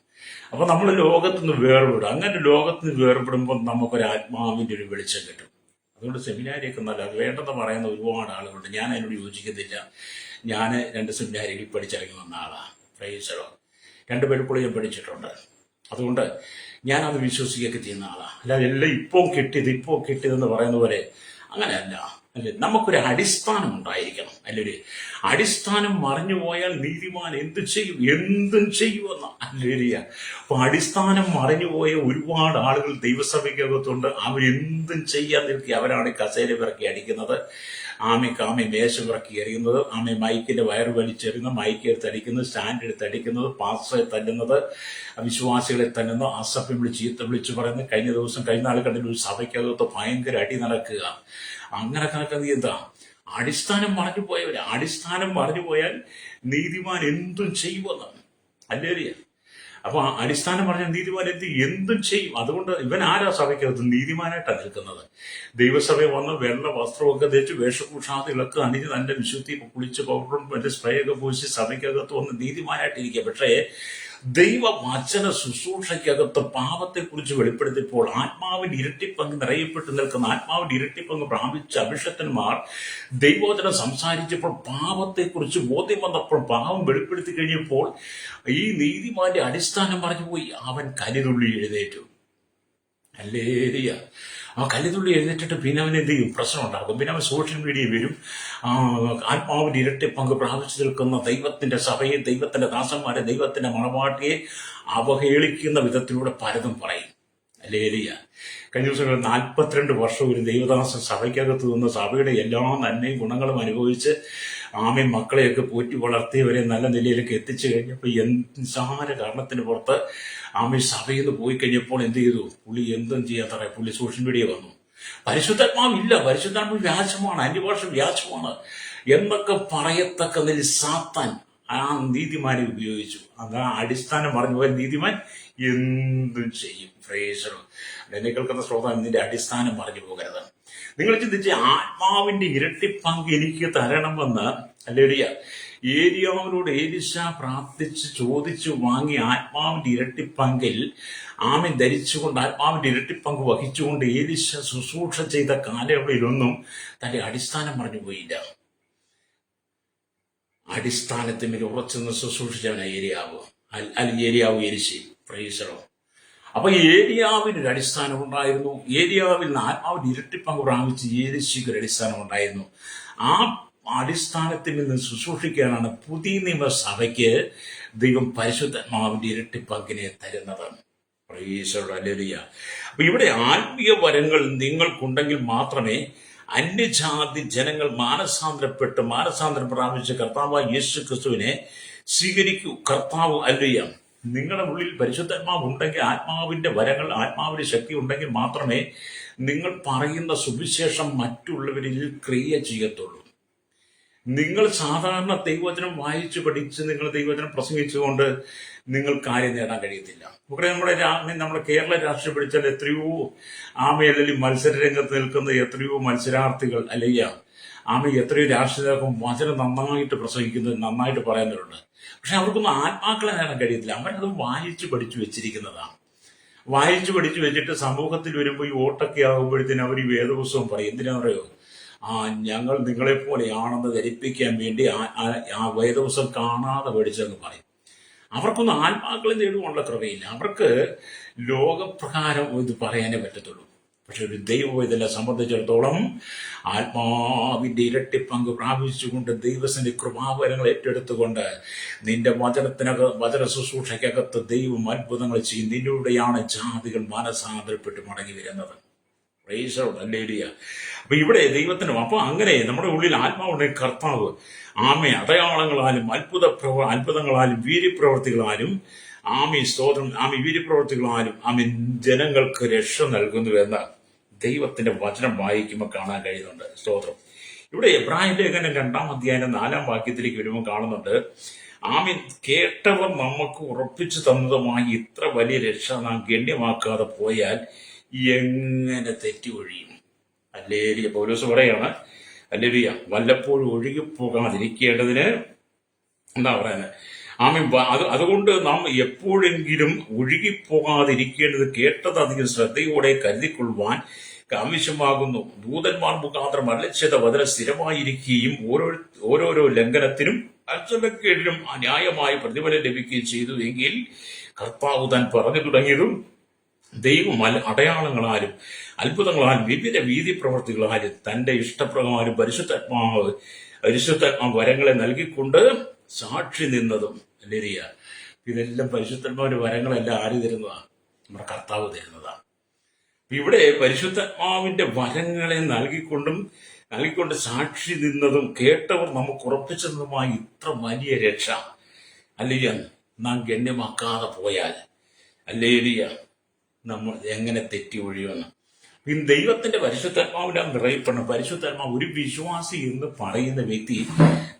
അപ്പൊ നമ്മൾ ലോകത്ത് നിന്ന് വേർപെടും. അങ്ങനെ ലോകത്ത് നിന്ന് വേർപെടുമ്പോൾ നമുക്കൊരു ആത്മാവിന്റെ ഒരു വെളിച്ചം കിട്ടും. അതുകൊണ്ട് സെമിനാരിയൊക്കെ നല്ല വേണ്ടെന്ന് പറയുന്ന ഒരുപാട് ആളുകളുണ്ട്. ഞാൻ അതിനോട് യോജിക്കുന്നില്ല. ഞാൻ 2 സെമിനാരികൾ പഠിച്ചിറങ്ങി വന്ന ആളാണ്. പ്രൈസലോ. 2 ബൈബിൾ ഞാൻ പഠിച്ചിട്ടുണ്ട്. അതുകൊണ്ട് ഞാനത് വിശ്വസിക്കുകയൊക്കെ ചെയ്യുന്ന ആളാണ്. അല്ലാതെ എല്ലാം ഇപ്പോൾ കിട്ടിയതെന്ന് പറയുന്ന പോലെ അങ്ങനെയല്ല. അല്ലെ, നമുക്കൊരു അടിസ്ഥാനം ഉണ്ടായിരിക്കണം. അല്ലൊരു അടിസ്ഥാനം മറിഞ്ഞു പോയാൽ നീതിമാൻ എന്തും ചെയ്യുമെന്ന. അല്ലേരിയ. അപ്പൊ അടിസ്ഥാനം മറിഞ്ഞുപോയ ഒരുപാട് ആളുകൾ ദൈവസഭയ്ക്കകത്തുണ്ട്. അവരെന്തും ചെയ്യാൻ നിൽക്കി. അവരാണ് കസേര പിറക്കി അടിക്കുന്നത്, മേശ പിറക്കി എറിയുന്നത്, മൈക്കിന്റെ വയറ് വലിച്ചെറിയുന്നത്, മൈക്ക് എടുത്ത് അടിക്കുന്നത്, സ്റ്റാൻഡ് എടുത്ത് അടിക്കുന്നത്, പാസ്റ്ററെ തല്ലുന്നത്, വിശ്വാസികളെ തല്ലുന്നു, അസഭ്യം ചീത്ത വിളിച്ചു പറയുന്നത്. കഴിഞ്ഞ നാൾ കണ്ടിട്ട് ഒരു സഭയ്ക്കകത്ത് ഭയങ്കര അടി നടക്കുക. അങ്ങനെ കണക്കുന്നത് എന്താ? അടിസ്ഥാനം മറിഞ്ഞു പോയാൽ നീതിമാൻ എന്തും ചെയ്യുമെന്നാണ്. ഹല്ലേലൂയ. അപ്പൊ ആ അടിസ്ഥാനം പറഞ്ഞ നീതിമാൻ എന്തും ചെയ്യും. അതുകൊണ്ട് ഇവൻ ആരാ സഭയ്ക്കകത്ത് നീതിമാനായിട്ടാണ് നിൽക്കുന്നത്? ദൈവസഭ വന്ന് വെള്ള വസ്ത്രമൊക്കെ ധരിച്ച് വേഷഭൂഷാദികളൊക്കെ അണിഞ്ഞ് തന്റെ വിശുദ്ധി കുളിച്ച് പൗഡറും മറ്റേ സ്പ്രേ ഒക്കെ പൂശി സഭയ്ക്കകത്ത് വന്ന് നീതിമാനായിട്ടിരിക്കുക. പക്ഷേ ദൈവവചന ശുശ്രൂഷയ്ക്കകത്ത് പാപത്തെക്കുറിച്ച് വെളിപ്പെടുത്തിയപ്പോൾ ആത്മാവിന്റെ ഇരട്ടിപ്പങ്ക് നിറയപ്പെട്ട് നിൽക്കുന്ന, ആത്മാവിന്റെ ഇരട്ടിപ്പങ്ക് പ്രാപിച്ച അഭിഷക്തന്മാർ ദൈവവചനം സംസാരിച്ചപ്പോൾ പാപത്തെക്കുറിച്ച് ബോധ്യം വന്നപ്പോൾ പാപം വെളിപ്പെടുത്തി കഴിഞ്ഞപ്പോൾ ഈ നീതിമാന്റെ അടിസ്ഥാനം പറഞ്ഞു പോയി. അവൻ കലിതുള്ളി എഴുന്നേറ്റു. ഹല്ലേലൂയ. ആ കലിതുള്ളി എഴുന്നേറ്റിട്ട് പിന്നെ അവൻ എന്ത് ചെയ്യും? പ്രശ്നം ഉണ്ടാകും. പിന്നെ അവൻ സോഷ്യൽ മീഡിയയിൽ വരും. ആത്മാവിന്റെ ഇരട്ടി പങ്ക് പ്രാപിച്ചു നിൽക്കുന്ന ദൈവത്തിന്റെ സഭയെ, ദൈവത്തിന്റെ ദാസന്മാരെ, ദൈവത്തിന്റെ മണവാട്ടിയെ അവഹേളിക്കുന്ന വിധത്തിലൂടെ പലതും പറയും. ഹല്ലേലൂയ. കഴിഞ്ഞ ദിവസങ്ങളിൽ 42 വർഷം ഒരു ദൈവദാസൻ സഭയ്ക്കകത്ത് നിന്ന് സഭയുടെ എല്ലാ നന്മയും ഗുണങ്ങളും അനുഭവിച്ച് ആമയും മക്കളെയൊക്കെ പോറ്റി വളർത്തിയവരെ നല്ല നിലയിലേക്ക് എത്തിച്ചു കഴിഞ്ഞപ്പോൾ നിസ്സാര കാരണത്തിന് പുറത്ത് ആമി സഭയിൽ നിന്ന് പോയി കഴിഞ്ഞപ്പോൾ എന്ത് ചെയ്തു? പുള്ളി എന്തും ചെയ്യാത്ത പുള്ളി സോഷ്യൽ മീഡിയ വന്നു. പരിശുദ്ധാത്മാവില്ല, പരിശുദ്ധാത്മാവ് വ്യാജമാണ്, അന്യഭാഷ വ്യാജമാണ് എന്നൊക്കെ പറയത്തക്ക നിലയിൽ സാത്താൻ ആ നീതിമാനെ ഉപയോഗിച്ചു. അതാ അടിസ്ഥാനം പറഞ്ഞു പോയ നീതിമാൻ എന്തും ചെയ്യും. ഫ്രേസറോ എന്നെ കേൾക്കുന്ന ശ്രോതാവ്, നിന്റെ അടിസ്ഥാനം പറഞ്ഞു പോകരുത്. നിങ്ങൾ ചിന്തിച്ച് ആത്മാവിന്റെ ഇരട്ടി പങ്ക് എനിക്ക് തരണമെന്ന് ഹല്ലേലൂയ ഏലിയാവിനോട് എലീശ പ്രാർത്ഥിച്ച് ചോദിച്ചു വാങ്ങി ആത്മാവിന്റെ ഇരട്ടിപ്പങ്കിൽ ആമൻ ധരിച്ചുകൊണ്ട് ആത്മാവിന്റെ ഇരട്ടിപ്പങ്ക് വഹിച്ചുകൊണ്ട് എലീശ ശുശ്രൂഷ ചെയ്ത കാലയളവിലൊന്നും തന്റെ അടിസ്ഥാനം പറഞ്ഞു പോയില്ല. അടിസ്ഥാനത്തിന്മേൽ ഉറച്ചു ശുശ്രൂഷിച്ചവനാണ് ഏലിയാവ്. ഏലിയാവ് എരിശി പ്രൈസറോ. അപ്പൊ ഏലിയാവിനൊരു അടിസ്ഥാനം ഉണ്ടായിരുന്നു. ഏലിയാവിൽ നിന്ന് ആത്മാവിന്റെ ഇരട്ടിപ്പങ്ക് പ്രാപിച്ച് എലിശയ്ക്ക് ഒരു അടിസ്ഥാനം ഉണ്ടായിരുന്നു. ആ അടിസ്ഥാനത്തിൽ നിന്ന് ശുശ്രൂഷിക്കാനാണ് പുതിയ നിയമസഭയ്ക്ക് ദൈവം പരിശുദ്ധാത്മാവിന്റെ ഇരട്ടിപ്പങ്കിനെ തരുന്നത്. ഹല്ലേലൂയ. അപ്പൊ ഇവിടെ ആത്മീയ വരങ്ങൾ നിങ്ങൾക്കുണ്ടെങ്കിൽ മാത്രമേ അന്യജാതി ജനങ്ങൾ മാനസാന്തരം പ്രാപിച്ച് കർത്താവായ യേശു ക്രിസ്തുവിനെ സ്വീകരിക്കൂ. കർത്താവ് ഹല്ലേലൂയ. നിങ്ങളുടെ ഉള്ളിൽ പരിശുദ്ധാത്മാവ് ഉണ്ടെങ്കിൽ, ആത്മാവിന്റെ വരങ്ങൾ, ആത്മാവിന്റെ ശക്തി ഉണ്ടെങ്കിൽ മാത്രമേ നിങ്ങൾ പറയുന്ന സുവിശേഷം മറ്റുള്ളവരിൽ ക്രിയ ചെയ്യത്തുള്ളൂ. നിങ്ങൾ സാധാരണ ദൈവവചനം വായിച്ചു പഠിച്ച് നിങ്ങൾ ദൈവവചനം പ്രസംഗിച്ചുകൊണ്ട് നിങ്ങൾ കാര്യം നേടാൻ കഴിയത്തില്ല. ഇവിടെ നമ്മുടെ കേരള രാഷ്ട്രീയം പഠിച്ചാൽ എത്രയോ അല്ലെങ്കിൽ മത്സര രംഗത്ത് നിൽക്കുന്ന എത്രയോ മത്സരാർത്ഥികൾ അല്ലെങ്കിൽ എത്രയോ രാഷ്ട്രീയക്കും വചനം നന്നായിട്ട് പ്രസംഗിക്കുന്നത്, നന്നായിട്ട് പറയുന്നവരുണ്ട്. പക്ഷെ അവർക്കൊന്നും ആത്മാക്കളെ നേടാൻ കഴിയത്തില്ല. അവരത് വായിച്ചു പഠിച്ചു വെച്ചിരിക്കുന്നതാണ്. വായിച്ചു പഠിച്ചു വെച്ചിട്ട് സമൂഹത്തിൽ വരുമ്പോൾ ഈ വോട്ടൊക്കെ ആകുമ്പോഴത്തേനും അവർ ഈ വേദപുസ്തകം പറയും. എന്തിനാണെന്നറിയോ? ഞങ്ങൾ നിങ്ങളെപ്പോലെയാണെന്ന് ധരിപ്പിക്കാൻ വേണ്ടി ആ വേദപുസ്തകം കാണാതെ പഠിച്ചെന്ന് പറയും. അവർക്കൊന്നും ആത്മാക്കളെ നേടുവാനുള്ള കൃപയില്ല. അവർക്ക് ലോകപ്രകാരം ഇത് പറയാനേ പറ്റത്തുള്ളൂ. പക്ഷെ ഒരു ദൈവം ഇതിനെ സംബന്ധിച്ചിടത്തോളം ആത്മാവിന്റെ ഇരട്ടിപ്പങ്ക് പ്രാപിച്ചുകൊണ്ട് ദൈവത്തിന്റെ കൃപാവരങ്ങൾ ഏറ്റെടുത്തുകൊണ്ട് നിന്റെ വചന ശുശ്രൂഷയ്ക്കകത്ത് ദൈവം അത്ഭുതങ്ങൾ ചെയ്യും. നിന്നിലൂടെയാണ് ജാതികൾ മാനസാന്തരപ്പെട്ട് മടങ്ങി വരുന്നത്. ഹല്ലേലൂയ. അപ്പൊ ഇവിടെ ദൈവത്തിനും അപ്പൊ അങ്ങനെ നമ്മുടെ ഉള്ളിൽ ആത്മാവുണ്ടെങ്കിൽ കർത്താവ് അടയാളങ്ങളാലും അത്ഭുതങ്ങളാലും വീര്യപ്രവർത്തികളാലും വീര്യപ്രവർത്തികളാലും ജനങ്ങൾക്ക് രക്ഷ നൽകുന്നുവെന്ന് ദൈവത്തിന്റെ വചനം വായിക്കുമ്പോൾ കാണാൻ കഴിയുന്നുണ്ട്. സ്തോത്രം. ഇവിടെ എബ്രായ ലേഖനം 2-ാം അധ്യായം 4-ാം വാക്യത്തിലേക്ക് വരുമ്പോൾ കാണുന്നുണ്ട്, കേട്ടവർ നമുക്ക് ഉറപ്പിച്ചു തന്നതുമായി ഇത്ര വലിയ രക്ഷ നാം ഗണ്യമാക്കാതെ പോയാൽ എങ്ങനെ തെറ്റി ഒഴിയും? ഹല്ലേലൂയ. പൗലോസ് പറയാണ്, ഹല്ലേലൂയ, വല്ലപ്പോഴും ഒഴുകിപ്പോകാതിരിക്കേണ്ടതിന് എന്താ പറയുന്നത്? അതുകൊണ്ട് നാം എപ്പോഴെങ്കിലും ഒഴുകിപ്പോകാതിരിക്കേണ്ടത് കേട്ടത് അധികം ശ്രദ്ധയോടെ കരുതിക്കൊള്ളുവാൻ ആവശ്യമാകുന്നു. ദൂതന്മാർ മുഖാന്തരം അലക്ഷ്യത വചന സ്ഥിരമായിരിക്കുകയും ഓരോരോ ലംഘനത്തിനും അക്ഷരക്കേടിനും ന്യായമായ പ്രതിഫലം ലഭിക്കുകയും ചെയ്തു എങ്കിൽ കർത്താവ് താൻ പറഞ്ഞു തുടങ്ങിയതും ദൈവം അടയാളങ്ങളാലും അത്ഭുതങ്ങളാലും വിവിധ വീതി പ്രവർത്തികളാലും തന്റെ ഇഷ്ടപ്രകാരം പരിശുദ്ധാത്മാവ് വരങ്ങളെ നൽകിക്കൊണ്ട് സാക്ഷി നിന്നതും. ഹല്ലേലൂയ. ഇതെല്ലാം പരിശുദ്ധാത്മാവിന്റെ വരങ്ങളെല്ലാം ആര് തരുന്നതാണ്? നമ്മുടെ കർത്താവ് തരുന്നതാണ്. ഇവിടെ പരിശുദ്ധാത്മാവിന്റെ വരങ്ങളെ നൽകിക്കൊണ്ട് സാക്ഷി നിന്നതും കേട്ടവർ നമുക്ക് ഉറപ്പിച്ചതുമായി ഇത്ര വലിയ രക്ഷ ഹല്ലേലൂയ നാം ഗണ്യമാക്കാതെ പോയാൽ ഹല്ലേലൂയ നമ്മൾ എങ്ങനെ തെറ്റി ഒഴിയുമെന്ന്. ദൈവത്തിന്റെ പരിശുദ്ധാത്മാവിനെ നിറയപ്പെടണം. പരിശുദ്ധാത്മാവ് ഒരു വിശ്വാസി എന്ന് പറയുന്ന വ്യക്തി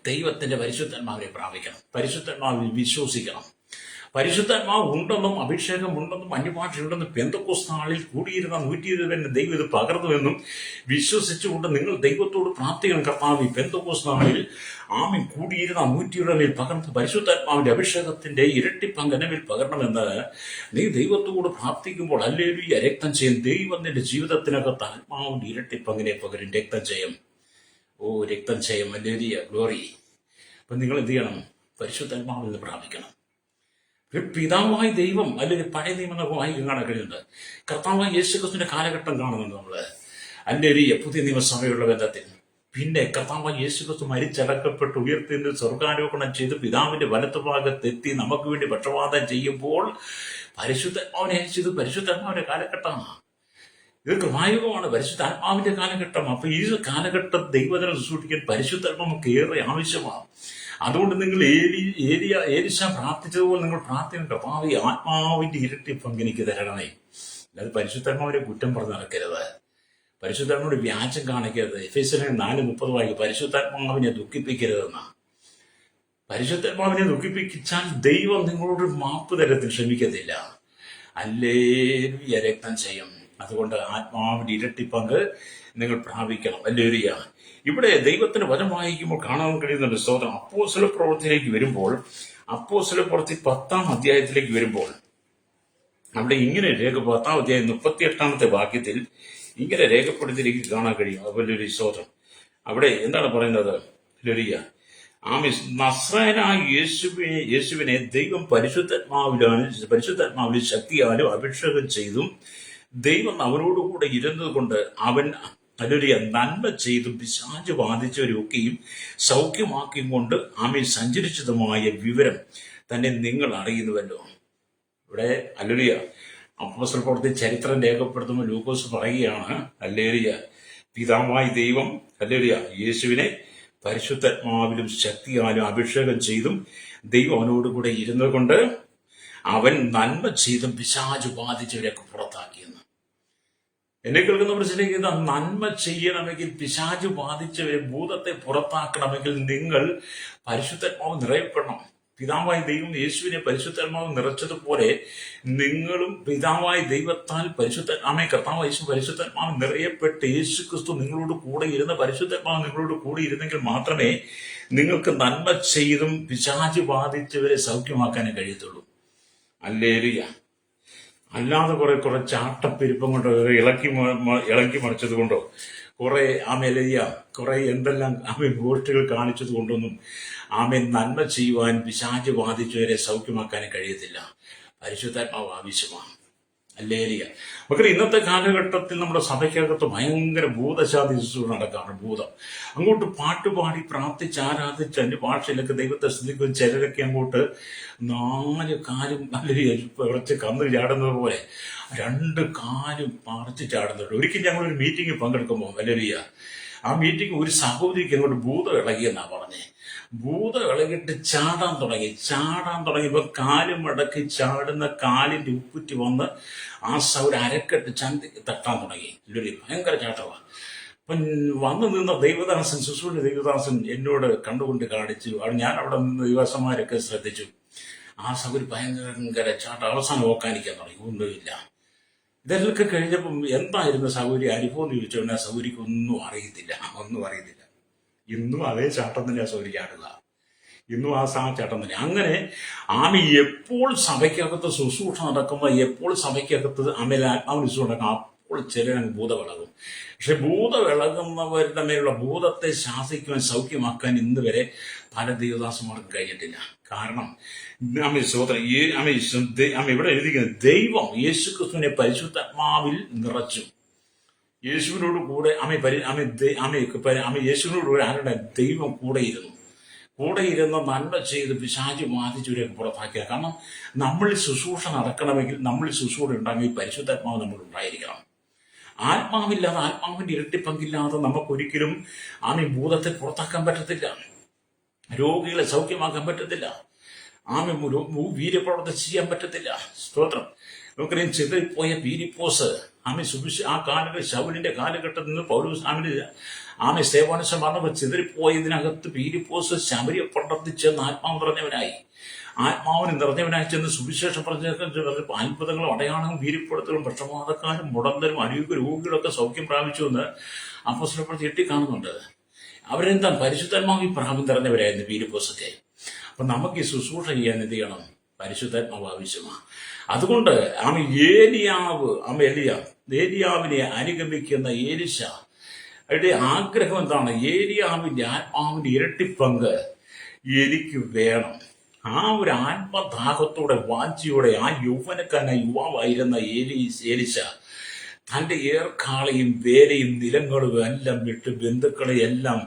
ദൈവത്തിന്റെ പരിശുദ്ധാത്മാവിനെ പ്രാപിക്കണം. പരിശുദ്ധാത്മാവിൽ വിശ്വസിക്കണം. പരിശുദ്ധാത്മാവ് ഉണ്ടെന്നും അഭിഷേകം ഉണ്ടെന്നും അന്യഭാഷ ഉണ്ടെന്നും പെന്തക്കോസ്ത് നാളിൽ കൂടിയിരുന്ന 120 ദൈവം ഇത് പകർന്നുവെന്നും വിശ്വസിച്ചുകൊണ്ട് നിങ്ങൾ ദൈവത്തോട് പ്രാർത്ഥിക്കണം. കർത്താവ് ഈ പെന്തക്കോസ്ത് നാളിൽ ആമീൻ കൂടിയിരുന്ന 120 പകർന്ന് പരിശുദ്ധാത്മാവിന്റെ അഭിഷേകത്തിന്റെ ഇരട്ടി പങ്കനവിൽ പകരണമെന്ന് നീ ദൈവത്തോട് പ്രാർത്ഥിക്കുമ്പോൾ ഹല്ലേലൂയ രക്തം ചെയ്യും. ദൈവം നിന്റെ ജീവിതത്തിനകത്ത് ആത്മാവിന്റെ ഇരട്ടി പങ്കിനെ പകരും. രക്തം ചെയ്യും. രക്തം ചെയ്യും. Hallelujah glory. അപ്പൊ നിങ്ങൾ എന്ത് ചെയ്യണം? പരിശുദ്ധാത്മാവിൽ നിന്ന് പ്രാപിക്കണം. പിതാവായ ദൈവം അല്ലെങ്കിൽ പഴയ നിയമം നമുക്ക് വായിക്കാൻ കാണാൻ കഴിയുന്നുണ്ട്. കർത്താവായ യേശുക്രിസ്തുവിന്റെ കാലഘട്ടം കാണുന്നുണ്ട് നമ്മള്. അല്ലെങ്കിൽ പുതിയ നിയമസഭയുള്ള ബന്ധത്തിൽ പിന്നെ കർത്താവായ യേശുക്രിസ്തു മരിച്ചടക്കപ്പെട്ട് ഉയർത്തി സ്വർഗാരോപണം ചെയ്ത് പിതാവിന്റെ വലത്തുഭാഗത്തെത്തി നമുക്ക് വേണ്ടി പക്ഷപാതം ചെയ്യുമ്പോൾ പരിശുദ്ധാത്മാവിനെ അയച്ചത് പരിശുദ്ധാത്മാവിന്റെ കാലഘട്ടമാണ്. ഇത് കൃപായുഗമാണ്, പരിശുദ്ധാത്മാവിന്റെ കാലഘട്ടം. അപ്പൊ ഈ കാലഘട്ടം ദൈവജനം സൂക്ഷിക്കാൻ പരിശുദ്ധാത്മ നമുക്ക് ഏറെ ആവശ്യമാണ്. അതുകൊണ്ട് നിങ്ങൾ ഏലിശ പ്രാർത്ഥിച്ചതുപോലെ നിങ്ങൾ പ്രാർത്ഥിക്കണം. കർത്താവേ, ആത്മാവിന്റെ ഇരട്ടി പങ്കെനിക്ക് തരണമേ. അല്ലാതെ പരിശുദ്ധാത്മാവിനെ കുറ്റം പറഞ്ഞ് നടക്കരുത്. പരിശുദ്ധാത്മാവിന്റെ വ്യാജം കാണിക്കരുത്. എഫേസ്യർ 4:30 വായിക്കും, പരിശുദ്ധാത്മാവിനെ ദുഃഖിപ്പിക്കരുതെന്ന. പരിശുദ്ധാത്മാവിനെ ദുഃഖിപ്പിച്ചാൽ ദൈവം നിങ്ങളോട് മാപ്പ് തരത്തിൽ ക്ഷമിക്കത്തില്ല. ഹല്ലേലൂയ രക്തം ചെയ്യും. അതുകൊണ്ട് ആത്മാവിന്റെ ഇരട്ടി പങ്ക് നിങ്ങൾ പ്രാപിക്കണം. ഹല്ലേലൂയ. ഇവിടെ ദൈവത്തിന് വചനം വായിക്കുമ്പോൾ കാണാൻ കഴിയുന്നുണ്ട്. സ്തോത്രം. അപ്പോസ്തല പ്രവൃത്തിയിലേക്ക് വരുമ്പോൾ, അപ്പോസ്തല പ്രവൃത്തി 10-ാം അധ്യായത്തിലേക്ക് വരുമ്പോൾ അവിടെ ഇങ്ങനെ 10-ാം അധ്യായം 38-ാമത്തെ വാക്യത്തിൽ ഇങ്ങനെ രേഖപ്പെടുത്തിയിലേക്ക് കാണാൻ കഴിയും. അതുപോലെ ഒരു സ്തോത്രം. അവിടെ എന്താണ് പറയുന്നത്? ഹല്ലേലൂയ. നസ്രായനായ യേശുവിനെ ദൈവം പരിശുദ്ധാത്മാവിൽ ശക്തിയാലും അഭിഷേകം ചെയ്തും ദൈവം അവരോടുകൂടെ ഇരുന്നത് കൊണ്ട് അവൻ ഹല്ലേലൂയ നന്മ ചെയ്തും പിശാച് ബാധിച്ചവരൊക്കെയും സൗഖ്യമാക്കിയും കൊണ്ട് ആമേൻ സഞ്ചരിച്ചതുമായ വിവരം തന്നെ നിങ്ങൾ അറിയുന്നുവല്ലോ. ഇവിടെ ഹല്ലേലൂയ അപ്പോസ്തല പ്രവൃത്തി ചരിത്രം രേഖപ്പെടുത്തുമ്പോൾ ലൂക്കോസ് പറയുകയാണ്, ഹല്ലേലൂയ പിതാവായ ദൈവം ഹല്ലേലൂയ യേശുവിനെ പരിശുദ്ധാത്മാവിലും ശക്തിയാലും അഭിഷേകം ചെയ്തും ദൈവം അവനോടുകൂടെ ഇരുന്നത് കൊണ്ട് അവൻ നന്മ ചെയ്തും പിശാച് ബാധിച്ചവരെയൊക്കെ പുറത്താക്കിയെന്ന്. എന്നെ കേൾക്കുന്നവർ ചിന്തിക്കുന്ന, നന്മ ചെയ്യണമെങ്കിൽ, പിശാച് ബാധിച്ചവരെ ഭൂതത്തെ പുറത്താക്കണമെങ്കിൽ നിങ്ങൾ പരിശുദ്ധാത്മാവ് നിറയപ്പെടണം. പിതാവായ ദൈവം യേശുവിനെ പരിശുദ്ധാത്മാവ് നിറച്ചതുപോലെ നിങ്ങളും പിതാവായ ദൈവത്താൽ കർത്താവ് യേശു പരിശുദ്ധാത്മാവ് നിറയപ്പെട്ട് യേശു ക്രിസ്തു നിങ്ങളോട് കൂടെ ഇരുന്ന പരിശുദ്ധാത്മാവ് നിങ്ങളോട് കൂടെ ഇരുന്നെങ്കിൽ മാത്രമേ നിങ്ങൾക്ക് നന്മ ചെയ്തും പിശാച് ബാധിച്ചവരെ സൗഖ്യമാക്കാനേ കഴിയത്തുള്ളൂ. ഹല്ലേലൂയ. അല്ലാതെ കുറെ ചാട്ടപ്പെരുപ്പം കൊണ്ടോ ഇളക്കി മറിച്ചത് കൊണ്ടോ കുറെ കുറെ എന്തെല്ലാം ഗോഷ്ഠികൾ കാണിച്ചത് കൊണ്ടൊന്നും നന്മ ചെയ്യുവാൻ പിശാച് ബാധിച്ചവരെ സൗഖ്യമാക്കാനും കഴിയത്തില്ല. പരിശുദ്ധാത്മാവ് ആവശ്യമാണ്. ഹല്ലേലൂയ. മക്കളെ, ഇന്നത്തെ കാലഘട്ടത്തിൽ നമ്മുടെ സഭയ്ക്കകത്ത് ഭയങ്കര ഭൂതശാന്തി ശുശ്രൂഷ നടക്കാണ്. ഭൂതം അങ്ങോട്ട് പാട്ടുപാടി പ്രാർത്ഥിച്ച് ആരാധിച്ച് അതിന്റെ ഭാഷയിലൊക്കെ ദൈവത്തെ സ്തുതിക്കും. ചിലരൊക്കെ അങ്ങോട്ട് 4 കാലും കുറച്ച് കന്ന് ചാടുന്നത് പോലെ 2 കാലും പറിച്ച് ചാടുന്നുണ്ട്. ഒരിക്കലും ഞങ്ങളൊരു മീറ്റിംഗിൽ പങ്കെടുക്കുമ്പോൾ ഹല്ലേലൂയ ആ മീറ്റിംഗ് ഒരു സഹോദരിക്ക് അങ്ങോട്ട് ഭൂതം ഇളകിയെന്നാ പറഞ്ഞേ. ഭൂതം ഇളകിയിട്ട് ചാടാൻ തുടങ്ങിയപ്പോ കാലും മടക്കി ചാടുന്ന കാലിന്റെ ഉപ്പുറ്റി വന്ന് ആ ഒരു അരക്കെട്ട് ചന്തിക്ക് തട്ടാൻ തുടങ്ങി. ഇല്ലൊരു ഭയങ്കര ചാട്ടമാണ്. അപ്പം വന്നു നിന്ന ദൈവദാസൻ, ശുശ്രൂഷ ദൈവദാസൻ എന്നോട് കണ്ടുകൊണ്ട് കാണിച്ചു. ഞാൻ അവിടെ നിന്ന് ദിവസന്മാരൊക്കെ ശ്രദ്ധിച്ചു. ആ സൗകര്യം ഭയങ്കര ചാട്ടം. അവസാനം ഓക്കാനിക്കാൻ തുടങ്ങി. ഒന്നുമില്ല. ഇതൊക്കെ കഴിഞ്ഞപ്പം എന്തായിരുന്നു സൗകര്യം അനുഭവം എന്ന് ചോദിച്ചോണ്ട് ആ സൗകര്യക്ക് ഒന്നും അറിയത്തില്ല. ഇന്നും അതേ ചാട്ടം തന്നെ ആ സൗകര്യം ചാടുക. ഇന്നും ആ ചാട്ടം തന്നെ. അങ്ങനെ എപ്പോൾ സഭയ്ക്കകത്ത് ശുശ്രൂഷ നടക്കുമ്പോൾ, എപ്പോൾ സഭയ്ക്കകത്ത് ആത്മാവിന് ശുശ്രൂഷ നടക്കും, അപ്പോൾ ചിലരങ്ങ് ഭൂതവിളകും. പക്ഷെ ഭൂതവിളകുന്നവർ തമ്മിലുള്ള ഭൂതത്തെ ശാസിക്കുവാൻ, സൗഖ്യമാക്കാൻ ഇന്ന് വരെ പല ദൈവദാസന്മാർക്കും കഴിഞ്ഞിട്ടില്ല. കാരണം ഇവിടെ എഴുതിക്കുന്നത് ദൈവം യേശുക്രിസ്തുവിനെ പരിശുദ്ധാത്മാവിൽ നിറച്ചു. യേശുവിനോട് കൂടെ യേശുവിനോട് കൂടെ ആരുടെ ദൈവം കൂടെ ഇരുന്ന് നന്മ ചെയ്ത് പിശാച് ബാധിച്ചവരെയൊക്കെ പുറത്താക്കിയ. കാരണം നമ്മളിൽ ശുശ്രൂഷ നടക്കണമെങ്കിൽ, നമ്മളിൽ ശുശ്രൂഷ ഉണ്ടെങ്കിൽ പരിശുദ്ധാത്മാവ് നമ്മൾ ഉണ്ടായിരിക്കണം. ആത്മാവില്ലാതെ, ആത്മാവിന്റെ ഇരട്ടിപ്പങ്കില്ലാതെ നമുക്കൊരിക്കലും ഭൂതത്തെ പുറത്താക്കാൻ പറ്റത്തില്ല. രോഗികളെ സൗഖ്യമാക്കാൻ പറ്റത്തില്ല. വീര്യപ്രവർത്തനം ചെയ്യാൻ പറ്റത്തില്ല. സ്തോത്രം. നമുക്കറിയാം, ചിതറിപ്പോയ പീരിപ്പോസ് ആ ശൗലിന്റെ കാലഘട്ടത്തിൽ നിന്ന് പൗലോസ് സ്തേഫാനോസ് മരണത്തിൽ ചിതറിപ്പോയതിനകത്ത് പീരിപ്പോസ് ശബരിയ പട്ടണത്തിൽ ചെന്ന് ആത്മാവ് പറഞ്ഞവനായി. ആത്മാവിന് നിറഞ്ഞവനായി ചെന്ന് സുവിശേഷം പറഞ്ഞ അത്ഭുതങ്ങളും അടയാളങ്ങളും വീര്യപ്പെടുത്തലും പക്ഷപാതക്കാരും മുടന്തരും അടിയുക രോഗികളൊക്കെ സൗഖ്യം പ്രാപിച്ചു എന്ന് അപ്പോസ്തലന്മാർ കാണുന്നുണ്ട്. അവരെന്താ പരിശുദ്ധാത്മാവിൽ പ്രാപ്തി നിറഞ്ഞവരായിരുന്നു ഫിലിപ്പോസൊക്കെ. അപ്പൊ നമുക്ക് ഈ ശുശ്രൂഷ ചെയ്യാൻ എന്ത് ചെയ്യണം? പരിശുദ്ധാത്മാവ് ആവശ്യമാണ്. അതുകൊണ്ട് ഏലിയാവിനെ അനുഗമിക്കുന്ന ഏലിശ അവരുടെ ആഗ്രഹം എന്താണ്? ഏലിയാവിന്റെ ആത്മാവിന്റെ ഇരട്ടിപ്പങ്ക് എനിക്ക് വേണം. ആ ഒരു ആത്മദാഹത്തോടെ വാഞ്ചിയോടെ ആ യുവാവായിരുന്ന ഏലിശ തന്റെ ഏർക്കാളയും വേലയും നിലങ്ങളും എല്ലാം വിട്ട് ബന്ധുക്കളെ എല്ലാം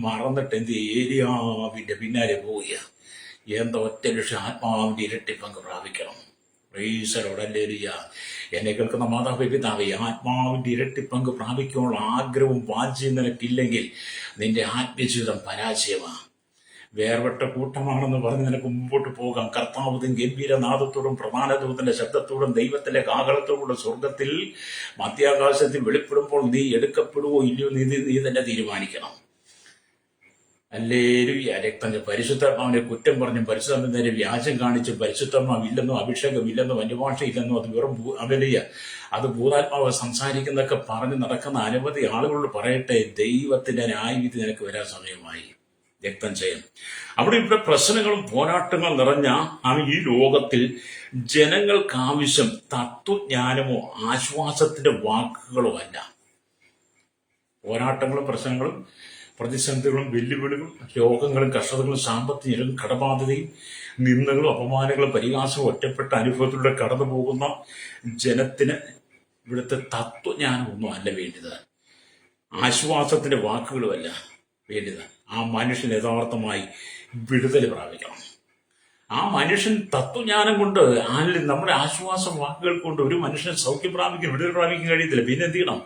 മറന്നിട്ട് എന്ത് ഏലിയാവിന്റെ പിന്നാലെ പോവുക. എന്താ ഒറ്റ ലക്ഷം? ആത്മാവിന്റെ ഇരട്ടിപ്പങ്ക് പ്രാപിക്കണം. പ്രൈസലോടല്ലേലൂയ. എന്നെ കേൾക്കുന്ന മാതാപിതാവേ, ആത്മാവിന്റെ ഇരട്ടിപ്പങ്ക് പ്രാപിക്കാനുള്ള ആഗ്രഹവും വാഞ്ചയും നിനക്കില്ലെങ്കിൽ നിന്റെ ആത്മജീവിതം പരാജയമാണ്. വേർപെട്ട കൂട്ടമാണെന്ന് പറഞ്ഞ് നിനക്ക് മുമ്പോട്ട് പോകാം. കർത്താവിൻ ഗംഭീരനാദത്തോടും പ്രധാന ദൂതന്റെ ശബ്ദത്തോടും ദൈവത്തിന്റെ കാഹളത്തോടും സ്വർഗത്തിൽ മധ്യാകാശത്തിൽ വെളിപ്പെടുമ്പോൾ നീ എടുക്കപ്പെടുവോ ഇല്ലയോ നീ തന്നെ തീരുമാനിക്കണം. ഹല്ലേലൂയ. രക്തം പരിശുദ്ധാത്മാവിനെ കുറ്റം പറഞ്ഞും പരിശുദ്ധാത്മാവിനെ വ്യാജം കാണിച്ചും പരിശുദ്ധാത്മാവില്ലെന്നോ അഭിഷേകമില്ലെന്നോ അന്യഭാഷയില്ലെന്നോ അത് വെറും അത് ഭൂതാത്മാവ് സംസാരിക്കുന്നതൊക്കെ പറഞ്ഞ് നടക്കുന്ന അനവധി ആളുകളോട് പറയട്ടെ, ദൈവത്തിന്റെ ന്യായവിധി നിനക്ക് വരാൻ സമയമായി. രക്തം ചെയ്യും. ഇവിടെ പ്രശ്നങ്ങളും പോരാട്ടങ്ങളും നിറഞ്ഞ ഈ ലോകത്തിൽ ജനങ്ങൾക്ക് ആവശ്യം തത്വജ്ഞാനമോ ആശ്വാസത്തിന്റെ വാക്കുകളോ അല്ല. പോരാട്ടങ്ങളും പ്രശ്നങ്ങളും പ്രതിസന്ധികളും വെല്ലുവിളികളും രോഗങ്ങളും കഷ്ടതകളും സാമ്പത്തികവും കടബാധ്യതയും നിന്ദകളും അപമാനങ്ങളും പരിഹാസവും ഒറ്റപ്പെട്ട അനുഭവത്തിലൂടെ കടന്നു പോകുന്ന ജനത്തിന് ഇവിടുത്തെ തത്വജ്ഞാനമൊന്നും അല്ല വേണ്ടത്. ആശ്വാസത്തിന്റെ വാക്കുകളുമല്ല വേണ്ടത്. ആ മനുഷ്യൻ യഥാർത്ഥമായി വിടുതൽ പ്രാപിക്കണം. ആ മനുഷ്യൻ തത്വജ്ഞാനം കൊണ്ട് നമ്മുടെ ആശ്വാസ വാക്കുകൾ കൊണ്ട് ഒരു മനുഷ്യൻ സൗഖ്യം പ്രാപിക്കും, വിടുതൽ പ്രാപിക്കാൻ കഴിയത്തില്ല. പിന്നെ എന്ത് ചെയ്യണം?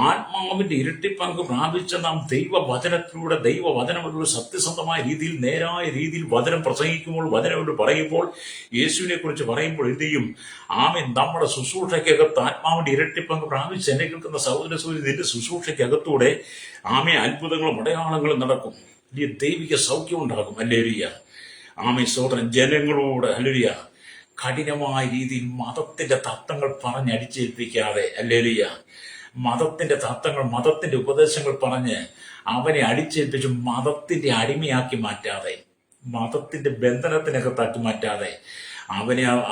ആത്മാവിന്റെ ഇരട്ടിപ്പങ്ക് പ്രാപിച്ച നാം ദൈവവചനത്തിലൂടെ ദൈവവചനമുള്ള സത്യസന്ധമായ രീതിയിൽ നേരായ രീതിയിൽ വചനം പ്രസംഗിക്കുമ്പോൾ, വചനോട് പറയുമ്പോൾ, യേശുവിനെ കുറിച്ച് പറയുമ്പോൾ എന്ത് ചെയ്യും? ആമേൻ. നമ്മുടെ ശുശ്രൂഷയ്ക്കകത്ത് ആത്മാവിന്റെ ഇരട്ടിപ്പങ്ക് പ്രാപിച്ച് എന്നെ കേൾക്കുന്ന സഹോദര സഹോദരി, നിന്റെ ശുശ്രൂഷയ്ക്കകത്തൂടെ ആമേ അത്ഭുതങ്ങളും അടയാളങ്ങളും നടക്കും. വലിയ ദൈവിക സൗഖ്യം ഉണ്ടാകും. ഹല്ലേലൂയ. ആമേൻ. സ്തോത്രം. ജനങ്ങളോട് ഹല്ലേലൂയ കഠിനമായ രീതിയിൽ മതത്തിന്റെ തത്വങ്ങൾ പറഞ്ഞടിച്ചേൽപ്പിക്കാതെ, ഹല്ലേലൂയ, മതത്തിന്റെ തത്വങ്ങൾ മതത്തിന്റെ ഉപദേശങ്ങൾ പറഞ്ഞ് അവനെ അടിച്ചേൽപ്പിച്ച് മതത്തിന്റെ അടിമയാക്കി മാറ്റാതെ, മതത്തിന്റെ ബന്ധനത്തിനകത്താക്കി മാറ്റാതെ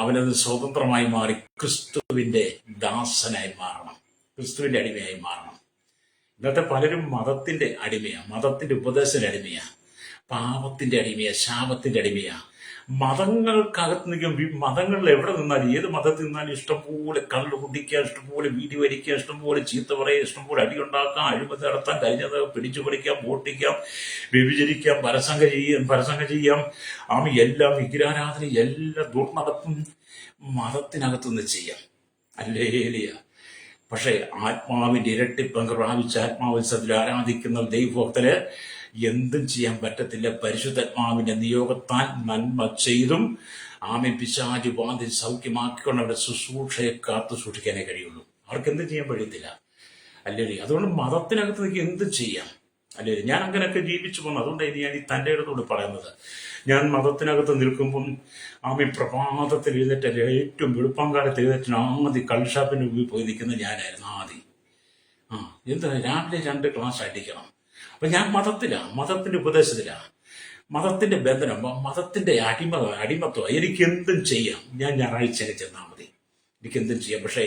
അവനത് സ്വതന്ത്രമായി മാറി ക്രിസ്തുവിന്റെ ദാസനായി മാറണം, ക്രിസ്തുവിന്റെ അടിമയായി മാറണം. ഇന്നത്തെ പലരും മതത്തിന്റെ അടിമയാണ്, മതത്തിന്റെ ഉപദേശത്തിന്റെ അടിമയാണ്, പാപത്തിന്റെ അടിമയാ, ശാപത്തിന്റെ അടിമയാ. മതങ്ങൾക്കകത്ത് നിൽക്കും. മതങ്ങളിൽ എവിടെ നിന്നാലും, ഏത് മതത്തിൽ നിന്നാലും ഇഷ്ടംപോലെ കള്ളു കുടിക്കുക, ഇഷ്ടംപോലെ വീതി വരിക്കുക, ഇഷ്ടംപോലെ ചീത്ത പറയുക, ഇഷ്ടംപോലെ അടിയുണ്ടാക്കാം, അഴിമതി നടത്താം, കഴിഞ്ഞത് പിടിച്ചു പറിക്കാം, വോട്ടിക്കാം, വ്യഭിചരിക്കാം, പരസംഗം ചെയ്യാം. എല്ലാം വിഗ്രഹാരാധന, എല്ലാ ദുർനടപ്പും മതത്തിനകത്തുനിന്ന് ചെയ്യാം. അല്ലേലിയ. പക്ഷെ ആത്മാവിന്റെ ഇരട്ടിപ്പങ്ക് പ്രാപിച്ച ആത്മാവിൽ ആരാധിക്കുന്ന ദൈവഭക്തന് എന്തും ചെയ്യാൻ പറ്റത്തില്ല. പരിശുദ്ധാത്മാവിന്റെ നിയോഗത്താൽ നന്മ ചെയ്തും പിശാച് ബാധി സൗഖ്യമാക്കിക്കൊണ്ട് അവരുടെ ശുശ്രൂഷയെ കാത്തു സൂക്ഷിക്കാനേ കഴിയുള്ളൂ. അവർക്ക് എന്തും ചെയ്യാൻ കഴിയത്തില്ല. അല്ലേ? അതുകൊണ്ട് മതത്തിനകത്ത് നിൽക്കി എന്തും ചെയ്യാം. അല്ലേ? ഞാൻ അങ്ങനെയൊക്കെ ജീവിച്ചു പോകുന്നു. അതുകൊണ്ട് ഞാൻ ഈ തൻ്റെ ഇടത്തോട് പറയുന്നത്, ഞാൻ മതത്തിനകത്ത് നിൽക്കുമ്പം പ്രഭാതത്തിൽ എഴുന്നേറ്റ് ഏറ്റവും വെളുപ്പാങ്കാലത്ത് എഴുന്നേറ്റ് ആദ്യം കള്ളുഷാപ്പിന്റെ മുമ്പിൽ പോയി നിൽക്കുന്ന ഞാനായിരുന്നു ആദ്യം. എന്താ രാവിലെ 2 ക്ലാസ് അടിക്കണം. അപ്പൊ ഞാൻ മതത്തിന്റെ ഉപദേശത്തിലാണ്, മതത്തിന്റെ ബന്ധനം, മതത്തിന്റെ അടിമത്വം. എനിക്ക് എന്തും ചെയ്യാം. ഞാൻ ഞായറാഴ്ച ചെന്നാൽ മതി, എനിക്ക് എന്തും ചെയ്യാം. പക്ഷേ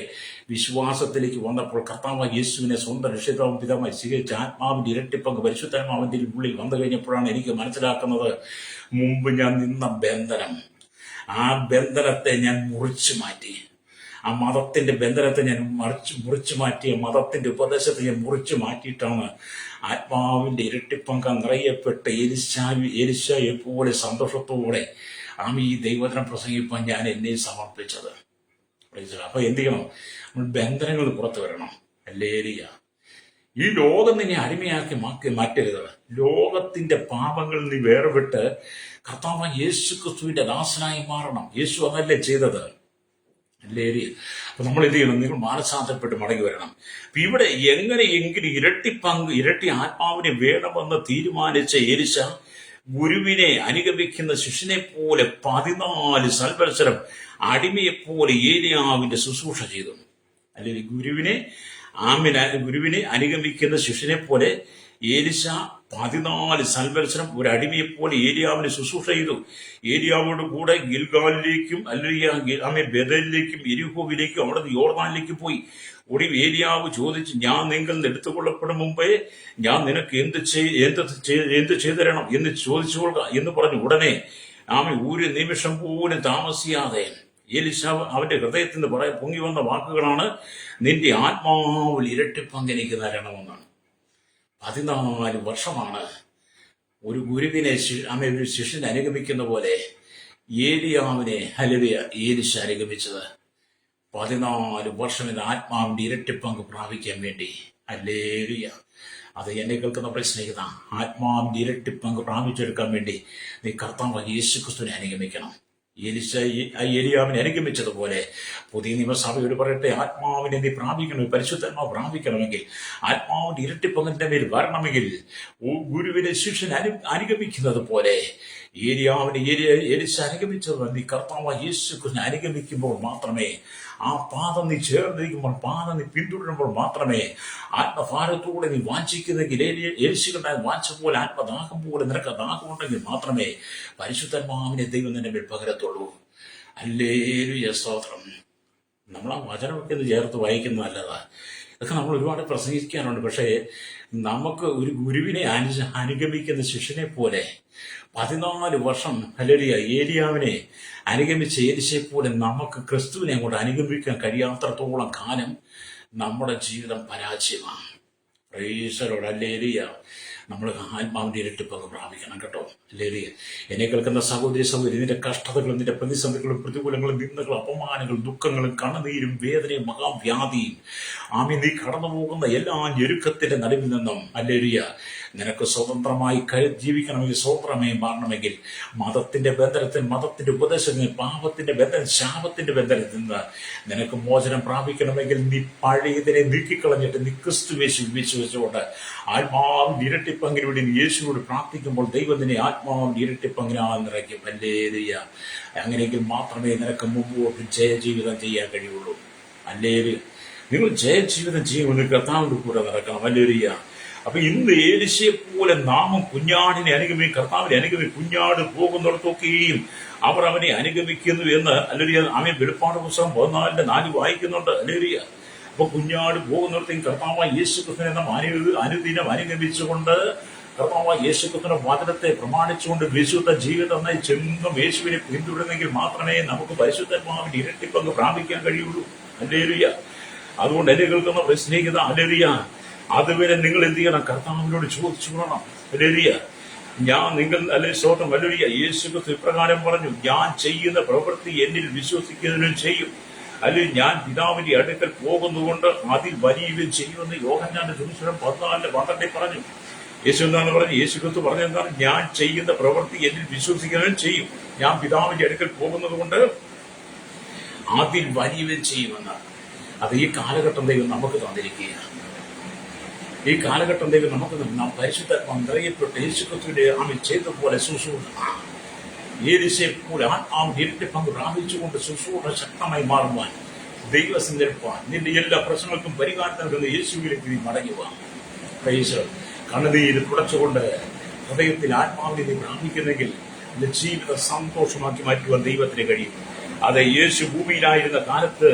വിശ്വാസത്തിലേക്ക് വന്നപ്പോൾ കർത്താവ് യേശുവിനെ സ്വന്തം രക്ഷിതാവും പിതാവായി സ്വീകരിച്ച ആത്മാവിന്റെ ഇരട്ടിപ്പങ്ക് പരിശുദ്ധാത്മാവിന്റെ ഉള്ളിൽ വന്നു കഴിഞ്ഞപ്പോഴാണ് എനിക്ക് മനസ്സിലാക്കുന്നത്, മുമ്പ് ഞാൻ നിന്ന ബന്ധനം, ആ ബന്ധനത്തെ ഞാൻ മുറിച്ചു മാറ്റി. ആ മതത്തിന്റെ ബന്ധനത്തെ ഞാൻ മുറിച്ചു മാറ്റിയ മതത്തിന്റെ ഉപദേശത്തെ ഞാൻ മുറിച്ചു മാറ്റിയിട്ടാണ് ആത്മാവിന്റെ ഇരട്ടിപ്പങ്ക നിറയപ്പെട്ട് എലിശായെ പോലെ സന്തോഷത്തോടെ ഈ ദൈവവചനം പ്രസംഗിപ്പാൻ ഞാൻ എന്നെ സമർപ്പിച്ചത്. അപ്പൊ എന്ത് ചെയ്യണം? ബന്ധനങ്ങൾ പുറത്തു വരണം. ഹല്ലേലൂയ. ഈ ലോകം നിന്നെ അടിമയാക്കി മാറ്റരുത്. ലോകത്തിന്റെ പാപങ്ങളിൽ നീ വേർപെട്ട് കർത്താവ് യേശു ക്രിസ്തുവിന്റെ ദാസനായി മാറണം. യേശു അതല്ലേ ചെയ്തത്? ഹല്ലേലൂയ. അപ്പൊ നമ്മൾ എന്ത് ചെയ്യണം? നിങ്ങൾ മാനസാന്തരപ്പെട്ട് മടങ്ങി വരണം. അപ്പൊ ഇവിടെ എങ്ങനെയെങ്കിലും ഇരട്ടി ആത്മാവിനെ വേണമെന്ന് തീരുമാനിച്ച എലിശ ഗുരുവിനെ അനുഗമിക്കുന്ന ശിഷ്യനെ പോലെ 14 സംവത്സരം അടിമയെപ്പോലെ ഏലിയാവിന്റെ ശുശ്രൂഷ ചെയ്തു. അല്ലെങ്കിൽ ഗുരുവിനെ അനുഗമിക്കുന്ന ശിഷ്യനെ പോലെ ഏലിശ 14 സംവത്സരം ഒരു അടിമയെപ്പോലെ ഏലിയാവിനെ ശുശ്രൂഷ ചെയ്തു. ഏലിയാവോട് കൂടെ ഗിൽഗാലിലേക്കും അല്ലെങ്കിൽ ബേഥേലിലേക്കും എരിഹോവിലേക്കും അവിടെ യോർദാനിലേക്കും പോയി. ഒടുവിൽ ഏലിയാവ് ചോദിച്ചു, ഞാൻ നിങ്ങൾ എടുത്തുകൊള്ളപ്പെടും മുമ്പേ ഞാൻ നിനക്ക് എന്ത് ചെയ്തു തരണം എന്ന് ചോദിച്ചുകൊള്ളുക എന്ന് പറഞ്ഞു. ഉടനെ ഒരു നിമിഷം പോലും താമസിയാതെ ഏലിശാവ് അവന്റെ ഹൃദയത്തിൽ നിന്ന് പൊങ്ങി വന്ന വാക്കുകളാണ്, നിന്റെ ആത്മാവിൽ ഇരട്ടിപ്പങ്ക് എനിക്ക് തരണമെന്നാണ്. 14 വർഷമാണ് ഒരു ഗുരുവിനെ ഒരു ശിഷ്യനെ അനുഗമിക്കുന്ന പോലെ ഏലിയാവിനെ ഏലിശ അനുഗമിച്ചത്. 14 വർഷം എന്ന ആത്മാവിന്റെ ഇരട്ടിപ്പങ്ക് പ്രാപിക്കാൻ വേണ്ടി. ഹല്ലേലൂയ. അത് എന്നെ കേൾക്കുന്ന പ്രശ്നഹിത, ആത്മാവിന്റെ ഇരട്ടിപ്പങ്ക് പ്രാപിച്ചെടുക്കാൻ വേണ്ടി നീ കർത്താവായ യേശുക്രിസ്തുവിനെ അനുഗമിക്കണം. ഏലിയാവിനെ അനുഗമിച്ചതുപോലെ പുതിയ നിയമസഭയോട് പറയട്ടെ, ആത്മാവിനെ നീ പ്രാപിക്കണം. പരിശുദ്ധാത്മാവ് പ്രാപിക്കണമെങ്കിൽ, ആത്മാവിന്റെ ഇരട്ടിപ്പങ്കിന്റെ മേൽ വരണമെങ്കിൽ ഗുരുവിനെ ശിഷ്യൻ അനുഗമിക്കുന്നത് പോലെ ഏലിശ അനുഗമിച്ചത് നീ കർത്താവായ യേശുക്രിസ്തുവിനെ അനുഗമിക്കുമ്പോൾ മാത്രമേ, ആ പാദം നീ ചേർന്നിരിക്കുമ്പോൾ, പാദം നീ പിന്തുടരുമ്പോൾ മാത്രമേ ആത്മഭാരത്തോടെ നീ വാഞ്ചിക്കുന്നെങ്കിൽ, ഏലിശയുണ്ടായ വാഞ്ച പോലെ, ആത്മദാഹം പോലെ നിനക്ക് ദാഹമുണ്ടെങ്കിൽ മാത്രമേ പരിശുദ്ധാത്മാവിനെ ദൈവം നിന്റെ മേൽ പകരത്തുള്ളൂ. ഹല്ലേലൂയ, സ്തോത്രം. നമ്മൾ ആ വചനമൊക്കെ ചേർത്ത് വായിക്കുന്ന നല്ലതാ. ഇതൊക്കെ നമ്മൾ ഒരുപാട് പ്രസംഗിക്കാനുണ്ട്. പക്ഷേ നമുക്ക് ഒരു ഗുരുവിനെ അനുഗമിക്കുന്ന ശിഷ്യനെ പോലെ 14 വർഷം ഏലിയാവിനെ അനുഗമിച്ച ഏലിശയെ പോലെ നമുക്ക് ക്രിസ്തുവിനെ അങ്ങോട്ട് അനുഗമിക്കാൻ കഴിയാത്രത്തോളം കാലം നമ്മുടെ ജീവിതം പരാജയമാണ്. പ്രൈസലോട് ഹല്ലേലൂയ. നമ്മൾ ആത്മാവിന്റെ ഇരട്ടിപ്പങ്ക് പ്രാപിക്കണം കേട്ടോ. ഹല്ലേലൂയ. എന്നെ കേൾക്കുന്ന സഹോദരി, നിന്റെ കഷ്ടതകളും നിന്റെ പ്രതിസന്ധികളും പ്രതികൂലങ്ങളും നിന്ദകളും അപമാനങ്ങളും ദുഃഖങ്ങളും കണ്ണുനീരും വേദനയും മഹാവ്യാധിയും നീ കടന്നു പോകുന്ന എല്ലാ ഞെരുക്കത്തിന്റെ നടുവിൽ നിന്നും ഹല്ലേലൂയ നിനക്ക് സ്വതന്ത്രമായി ജീവിക്കണമെങ്കിൽ, സ്വതന്ത്രമായി മാറണമെങ്കിൽ, മതത്തിന്റെ ബന്ധനത്തിൽ, മതത്തിന്റെ ഉപദേശങ്ങളിൽ, പാപത്തിന്റെ ബന്ധനം, ശാപത്തിന്റെ ബന്ധനത്തിൽ നിന്ന് നിനക്ക് മോചനം പ്രാപിക്കണമെങ്കിൽ നീ പഴയതിനെ നീക്കിക്കളഞ്ഞിട്ട് നീ ക്രിസ്തുവേശു വിശ്വസിച്ചുകൊണ്ട് ആത്മാവിന്റെ ഇരട്ടിപ്പങ്കിന് വേണ്ടി നീ യേശുവോട് പ്രാർത്ഥിക്കുമ്പോൾ ദൈവം നിന്നെ ആത്മാവിന്റെ ഇരട്ടിപ്പങ്കിനാ നിറയ്ക്കും. ഹല്ലേലൂയ. അങ്ങനെയെങ്കിൽ മാത്രമേ നിനക്ക് മുമ്പോട്ട് ജയജീവിതം ചെയ്യാൻ കഴിയുള്ളൂ. ഹല്ലേലൂയ. നിങ്ങൾ ജയജീവിതം ചെയ്യുമെന്ന് കർത്താവിന്റെ കൂടെ നടക്കണം. ഹല്ലേലൂയ. അപ്പൊ ഇന്ന് ഏലിശയെ പോലെ നാമം കുഞ്ഞാടിനെ അനുഗമിക്കും, കർത്താവിനെ അനുഗമിക്കും. കുഞ്ഞാട് പോകുന്നിടത്തൊക്കെയും അവർ അവനെ അനുഗമിക്കുന്നു എന്ന് അല്ലെങ്കിൽ വെളിപ്പാട് പുസ്തകം 14:4 വായിക്കുന്നുണ്ട്. ഹല്ലേലൂയ. അപ്പൊ കുഞ്ഞാട് പോകുന്നിടത്തേക്കും കർത്താവായ യേശുക്രിസ്തുവിനെ നാം അനുദിനം അനുഗമിച്ചുകൊണ്ട്, കർത്താവായ യേശുക്രിസ്തുവിന്റെ വചനത്തെ പ്രമാണിച്ചുകൊണ്ട് വിശുദ്ധ ജീവിതം നയിച്ചെന്നും യേശുവിനെ പിന്തുടരുന്നെങ്കിൽ മാത്രമേ നമുക്ക് പരിശുദ്ധാത്മാവിന്റെ ഇരട്ടിപ്പങ്ക് പ്രാപിക്കാൻ കഴിയുള്ളൂ. ഹല്ലേലൂയ. അതുകൊണ്ട് എന്നെ കേൾക്കുന്ന സ്നേഹിത, ഹല്ലേലൂയ, അതുവരെ നിങ്ങൾ എന്ത് ചെയ്യണം? കർത്താവിനോട് ചോദിച്ചു കൊള്ളണം. ഹല്ലേലൂയ. ഹല്ലേലൂയ. യേശുക്രിസ്തു ഇപ്രകാരം പറഞ്ഞു, ഞാൻ ചെയ്യുന്ന പ്രവൃത്തി എന്നിൽ വിശ്വസിക്കുന്നതിനും ചെയ്യും. അല്ലെങ്കിൽ ഞാൻ പിതാവിന്റെ അടുക്കൽ പോകുന്നതുകൊണ്ട് അതിൽ വലിയവൻ ചെയ്യുമെന്ന് യോഹന്നാന്റെ സുവിശേഷം 14:12 പറഞ്ഞു. യേശു എന്താണ് പറഞ്ഞു? യേശുക്രിസ്തു പറഞ്ഞെന്താണ്? ഞാൻ ചെയ്യുന്ന പ്രവൃത്തി എന്നിൽ വിശ്വസിക്കുന്നതിനും ചെയ്യും. ഞാൻ പിതാവിന്റെ അടുക്കൽ പോകുന്നത് കൊണ്ട് അതിൽ വലിയവൻ ചെയ്യുമെന്ന്. അത് ഈ കാലഘട്ടം ദൈവം നമുക്ക് തന്നിരിക്കുകയാണ്. ഈ കാലഘട്ടം ദൈവം നമുക്ക് നാം പരിശുദ്ധാത്മാവ് നിറയപ്പെട്ട് യേശുക്രിസ്തുവിന്റെ ചെയ്തതുപോലെ ശുശ്രൂഷ ഏലിശയെ പോലെ ആത്മാവിന്റെ ഇരട്ടിപ്പങ്ക് പ്രാപിച്ചുകൊണ്ട് ശുശ്രൂഷ ശക്തമായി മാറുവാൻ, ദൈവസം നിരപ്പാൻ, നിന്റെ എല്ലാ പ്രശ്നങ്ങൾക്കും പരിഹാരം നൽകുന്ന യേശുവിലേക്ക് നീ മടങ്ങുവാൻ. കണ്ണുനീര് തുടച്ചുകൊണ്ട് ഹൃദയത്തിൽ ആത്മാവിനെ നീ പ്രാപിക്കുന്നെങ്കിൽ നിന്റെ ജീവിതം സന്തോഷമാക്കി മാറ്റുവാൻ ദൈവത്തിന് കഴിയും. അത് യേശു ഭൂമിയിലായിരുന്ന കാലത്ത്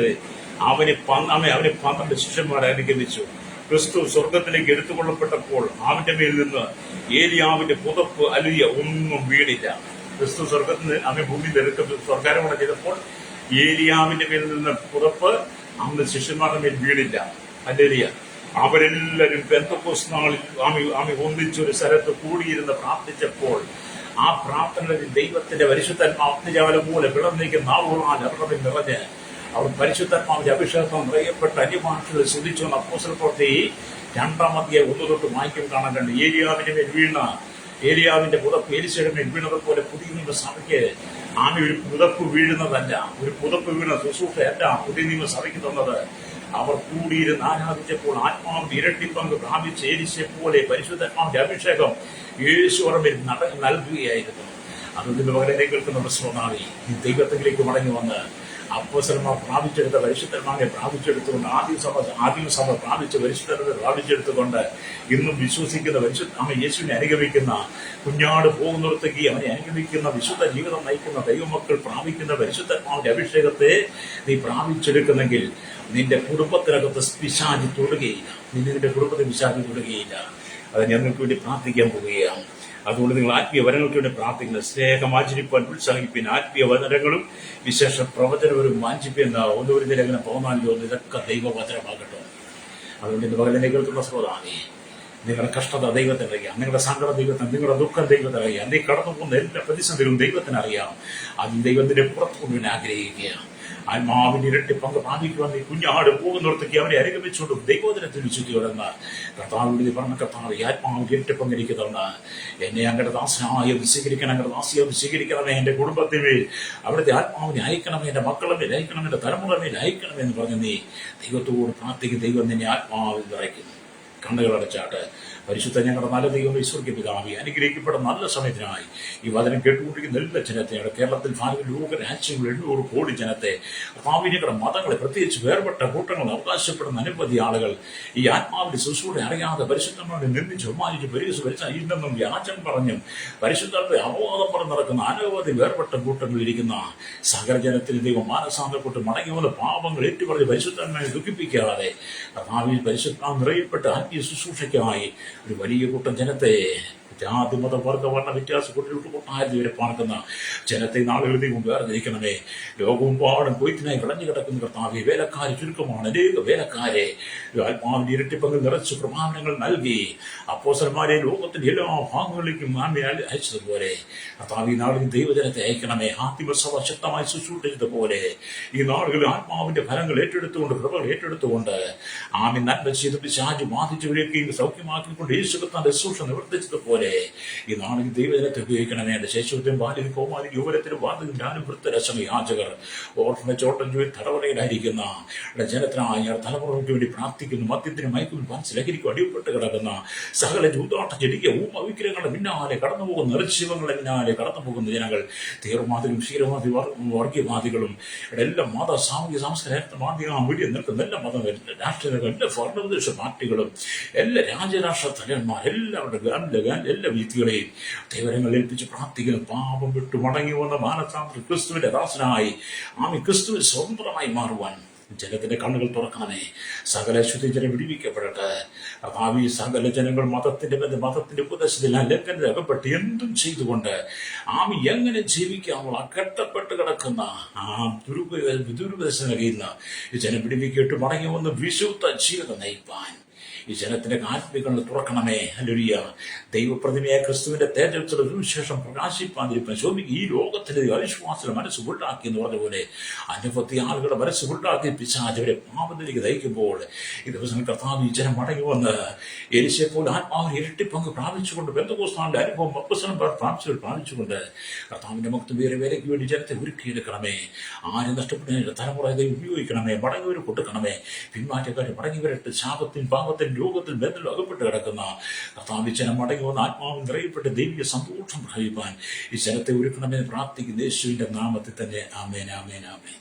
അവനെ 12 ശിഷ്യന്മാരെ അനുഗമിച്ചു. ക്രിസ്തു സ്വർഗത്തിലേക്ക് എടുത്തുകൊള്ളപ്പെട്ടപ്പോൾ അവന്റെ മേൽ നിന്ന് ഏലിയാവിന്റെ പുതപ്പ് ഒന്നും വീണില്ല. ക്രിസ്തു സ്വർഗത്തിന് ഭൂമിയിൽ സ്വർഗാരോഹണം ചെയ്തപ്പോൾ ഏലിയാവിന്റെ മേൽ നിന്ന് പുതപ്പ് അന്ന് ശിഷ്യന്മാരുടെ മേൽ വീണില്ല. ഹല്ലേലൂയ. അവരെല്ലാവരും പെന്തക്കോസ്ത് നാളിൽ ഒന്നിച്ചൊരു സ്ഥലത്ത് കൂടിയിരുന്ന് പ്രാർത്ഥിച്ചപ്പോൾ ആ പ്രാർത്ഥനയിൽ ദൈവത്തിന്റെ പരിശുദ്ധാത്മാജ്ഞാനം പോലെ വിളർന്നിരിക്കുന്ന നാവുകളാൽ അവരുടെ നിറഞ്ഞ് അവർ പരിശുദ്ധാത്മാവിന്റെ അഭിഷേകം നിറയപ്പെട്ട അന്യഭാഷകൾ ശ്രദ്ധിച്ചു. അപ്പോസ്തല പ്രവൃത്തി 2-ാം അധ്യായം 1 തൊട്ട് വായിക്കും കാണാൻ കണ്ട് ഏലിയാവിന്റെ മേൽ വീണ ഏലിയാവിന്റെ പുതപ്പ് എലിശയുടെ മേൽ വീണതുപോലെ പുതിയ നിയമസഭയ്ക്ക് ഒരു പുതപ്പ് വീഴുന്നതല്ല, ഒരു പുതപ്പ് വീണ ശുശ്രൂഷയല്ല പുതിയ നിയമസഭയ്ക്ക് തന്നത്. അവർ കൂടിയിരുന്ന് ആരാധിച്ചപ്പോൾ ആത്മാവിന്റെ ഇരട്ടി പങ്ക് പ്രാപിച്ച് ഏലിശയെ പോലെ പരിശുദ്ധാത്മാവിന്റെ അഭിഷേകം യേശു പറമ്പിൽ നൽകുകയായിരുന്നു. അതുകൊണ്ട് പകരം കേൾക്കുന്ന പ്രശ്നമായി ഈ ദൈവത്തിലേക്ക് മടങ്ങി വന്ന് അപ്പോസ്തലന്മാർ പ്രാപിച്ചെടുത്ത പരിശുദ്ധന്മാരെ പ്രാപിച്ചെടുത്തുകൊണ്ട് ആദിമസഭ പ്രാപിച്ച പരിശുദ്ധരെ പ്രാപിച്ചെടുത്തുകൊണ്ട് ഇന്നും വിശ്വസിക്കുന്ന യേശുവിനെ അനുഗമിക്കുന്ന കുഞ്ഞാട് പോകുന്നിടത്തേക്ക് അവനെ അനുഗമിക്കുന്ന വിശുദ്ധ ജീവിതം നയിക്കുന്ന ദൈവമക്കൾ പ്രാപിക്കുന്ന പരിശുദ്ധന്മാരുടെ അഭിഷേകത്തെ നീ പ്രാപിച്ചെടുക്കുന്നെങ്കിൽ നിന്റെ കുടുംബത്തിനകത്ത് പിശാചി തൊടുകയില്ല. നിന്റെ കുടുംബത്തിൽ പിശാചി തൊടുകയില്ല. അത് ഞങ്ങൾക്ക് വേണ്ടി പ്രാർത്ഥിക്കാൻ പോവുകയാണ്. അതുകൊണ്ട് നിങ്ങൾ ആത്മീയ വരങ്ങൾക്ക് വേണ്ടി പ്രാർത്ഥിക്കുന്നത് സ്നേഹം ആചരിപ്പാൻ ഉത്സാഹിപ്പിൻ. ആത്മീയ വചനങ്ങളും വിശേഷ പ്രവചനവും വാഞ്ചിപ്പിക്കുന്ന ഒരു ലേഖനം 14 ഇതൊക്കെ ദൈവവചനമാകട്ടെ. അതുകൊണ്ട് ഇന്ന് പകലിനെ കേൾക്കുന്ന ശ്രോതാവേ, നിങ്ങളുടെ കഷ്ടത ദൈവത്തിനറിയാം, നിങ്ങളുടെ സങ്കടം ദൈവത്തിന്, നിങ്ങളുടെ ദുഃഖം ദൈവത്തിനറിയാം, നീ കടന്നു പോകുന്ന എല്ലാ പ്രതിസന്ധികളും ദൈവത്തിനറിയാം. അതും ദൈവത്തിന്റെ പുറത്തു കൊണ്ടുവൻ ആഗ്രഹിക്കുകയാണ്. ആത്മാവിന്റെ ഇരട്ടി പങ്ക് പ്രാപിക്കുവാൻ നീ കുഞ്ഞാട് പോകുന്നിടത്തേക്ക് അവരെ അനുഗമിച്ചുകൊണ്ടും ദൈവോദരത്തിൽ വിശുദ്ധിയോടെന്ന് കർത്താവിന്റെ പറഞ്ഞ കർത്താവ് ആത്മാവിന്റെ ഇരട്ടി പങ്കിരിക്കുന്നതെന്ന് എന്നെ അങ്ങയുടെ ദാസനായി സ്വീകരിക്കണം, അങ്ങയുടെ ദാസിയായി സ്വീകരിക്കണമേ. എന്റെ കുടുംബത്തിന്മേൽ അവിടുത്തെ ആത്മാവിനെ അയക്കണമേ, എന്റെ മക്കളുടെ മേൽ അയക്കണം, എന്റെ തലമുറ മേൽ അയക്കണമേ എന്ന് പറഞ്ഞ് നീ ദൈവത്തോട് പ്രാർത്ഥിക്കും. ദൈവം നിന്നെ ആത്മാവിൽ നിറയ്ക്കുന്നു. കണ്ണുകളടച്ചാട്ട് പരിശുദ്ധ ഞങ്ങളുടെ നല്ല ദൈവം ഈശ്വർക്ക് പിതാവി അനുഗ്രഹിക്കപ്പെടുന്ന നല്ല സമയത്തിനായി ഈ വചനം കേട്ടുകൊണ്ടിരിക്കുന്ന എല്ലാ ജനത്തെയാണ് കേരളത്തിൽ ലോകരാജ്യങ്ങൾ 800 കോടി ജനത്തെ ഭാവിനികളുടെ മതങ്ങളെ പ്രത്യേകിച്ച് വേർപെട്ട കൂട്ടങ്ങൾ അവകാശപ്പെടുന്ന അനവധി ആളുകൾ ഈ ആത്മാവിന്റെ ശുശ്രൂഷ അറിയാതെ പരിശുദ്ധമായി നിന്ദിച്ച് ബഹുമാനിച്ച് പരിഹസിച്ച് ഇല്ലെന്നും വ്യാജം പറഞ്ഞും പരിശുദ്ധത്തെ അപവാദം പറഞ്ഞ് നടക്കുന്ന അനവധി വേർപെട്ട കൂട്ടങ്ങളിൽ ഇരിക്കുന്ന സകല ജനത്തിൽ ദൈവം മാനസാന്തരപ്പെട്ട് മടങ്ങി വന്ന പാപങ്ങൾ ഏറ്റുപറഞ്ഞ് പരിശുദ്ധന്മാരെ ദുഃഖിപ്പിക്കാതെ ഭാവിയിൽ പരിശുദ്ധ നിറയപ്പെട്ട ആത്മീയ ശുശ്രൂഷയ്ക്കായി ഒരു വലിയ കൂട്ടം ജനത്തെ ജാതി മത വർഗ വർണ്ണ വ്യത്യാസപ്പെട്ടിട്ട് വരെ പാർക്കുന്ന ജനത്തെ നാളുകൾ ദൈവം വേർതിരിക്കണമേ. ലോകവും പാടും കൊയ്ത്തിനായി വിളഞ്ഞു കിടക്കുന്ന കർത്താവെ, വേലക്കാര് ചുരുക്കമാണ്, അനേക വേലക്കാരെ ആത്മാവിന്റെ ഇരട്ടിപ്പങ്കിൽ നിറച്ച് പ്രമാണങ്ങൾ നൽകി അപ്പോസ്തലന്മാരെ ലോകത്തിന്റെ എല്ലാ ഭാഗങ്ങളിലേക്കും അയച്ചതുപോലെ കർത്താവ് ഈ നാളിൽ ദൈവജനത്തെ അയക്കണമേ. ആദിമസഭ ശക്തമായി ശുശ്രൂഷിച്ചതുപോലെ ഈ നാളുകളിൽ ആത്മാവിന്റെ ഫലങ്ങൾ ഏറ്റെടുത്തുകൊണ്ട് കൃപകൾ ഏറ്റെടുത്തുകൊണ്ട് ആമി നന്മ ചെയ്ത് പിശാച് ബാധിച്ചവരെയൊക്കെയും സൗഖ്യമാക്കിക്കൊണ്ട് യേശുക്രിസ്തുവിന്റെ ശുശ്രൂഷ നിവർത്തിച്ചതുപോലെ ഈ നാളിൽ ദൈവജനത്തെ ഉപയോഗിക്കണമേ. എന്റെ ശേഷത്വം ബാല്യം കോമാലി യുവരത്തിനും വാർദ്ധക്യം ഞാനും വൃത്തരസം യാചകർ ഓർഫനേജ് ഓട്ടം തടവറയിലായിരിക്കുന്ന ജനത്തിനായി തലമുറകൾക്ക് വേണ്ടി പ്രാർത്ഥിക്കുന്നു. മദ്യത്തിനും മയക്കും പാൻസ് ലഹരിക്കും അടിപ്പെട്ട് കിടക്കുന്ന സകല ചൂതാട്ട ചെടിക്ക് വിഗ്രഹങ്ങളുടെ പിന്നാലെ കടന്നു പോകുന്ന നിർശിവങ്ങളുടെ പിന്നാലെ കടന്നു പോകുന്ന ജനങ്ങൾ തീവ്രവാദികളും ക്ഷീരവാദി വർഗീയവാദികളും എല്ലാ മത സാമൂഹിക സാംസ്കാരിക വീഡിയോ നിൽക്കുന്ന എല്ലാ മതം രാഷ്ട്രീയ എല്ലാ ഭരണപ്രദേശ പാർട്ടികളും എല്ലാ രാജ്യരാഷ്ട്ര തലവന്മാർ എല്ലാവരുടെ എല്ലാ വ്യക്തികളെയും ദൈവങ്ങൾ ഏൽപ്പിച്ച് പ്രാർത്ഥിക്കുന്നു. പാപം വിട്ടു മടങ്ങി വന്ന മാനസാന്തര ക്രിസ്തുവിന്റെ ദാസനായി ക്രിസ്തുവിൽ സ്വതന്ത്രമായി മാറുവാൻ ജനത്തിന്റെ കണ്ണുകൾ തുറക്കണമേ. സകല ശുദ്ധിജനം വിടിവിക്കപ്പെടട്ടെ. ഭാവി സകല ജനങ്ങൾ മതത്തിന്റെ ഉപദേശത്തിൽ ലംഘനത്തിൽ അകപ്പെട്ട് എന്തും ചെയ്തുകൊണ്ട് എങ്ങനെ ജീവിക്കാമോ കെട്ടപ്പെട്ട് കിടക്കുന്ന ദുരുപദേശം കഴിയുന്ന ഈ ജനം വിടിവിക്കിട്ട് മടങ്ങി വന്ന് വിശുദ്ധ ജീവിതം നയിപ്പാൻ ഈ ജനത്തിന്റെ ആത്മീകങ്ങൾ തുറക്കണമേ. ഹല്ലേലൂയ. ദൈവപ്രതിമയായ ക്രിസ്തുവിന്റെ തേജസ്സുള്ള സുവിശേഷം പ്രകാശിപ്പാതിരിക്കാൻ ശോഭിക്കും. ഈ ലോകത്തിലെ അവിശ്വാസികളുടെ മനസ്സ് ഉൾട്ടാക്കി എന്ന് പറഞ്ഞ പോലെ അനവധി ആളുകളുടെ മനസ്സ് ഉൾട്ടാക്കി പിശാചവരെ പാപത്തിലേക്ക് നയിക്കുമ്പോൾ ഈ ദിവസം കർത്താവ് ഈ ജനം മടങ്ങി വന്ന് എലിശയെ പോലെ ആത്മാവിന് ഇരട്ടി പങ്ക് പ്രാപിച്ചുകൊണ്ട് ബന്ധുക്കോസ്താവിന്റെ അനുഭവം പ്രാപിച്ചുകൊണ്ട് കർത്താവിന്റെ മക്തം വേലയ്ക്ക് വേണ്ടി ജനത്തെ ഒരുക്കിയെടുക്കണമേ. ആരും നഷ്ടപ്പെടുന്ന തലമുറ ഉപയോഗിക്കണമേ. മടങ്ങിവരെ കൊടുക്കണമേ. പിന്മാറ്റക്കാരെ മടങ്ങി വരട്ട് ശാപത്തിൻ പാപത്തിൻ രോഗത്തിൽ ബന്ധത്തിൽ അകപ്പെട്ട് കിടക്കുന്ന കർത്താവ് ജനം മടങ്ങി വന്ന് ആത്മാവിൽ നിറയപ്പെട്ട് ദൈവിക സന്തോഷം പ്രാപിപ്പാൻ ഈ ജനത്തെ ഒരുക്കണമെന്ന് പ്രാർത്ഥിക്കുന്ന യേശുവിന്റെ നാമത്തിൽ തന്നെ ആമേൻ ആമേൻ ആമേൻ.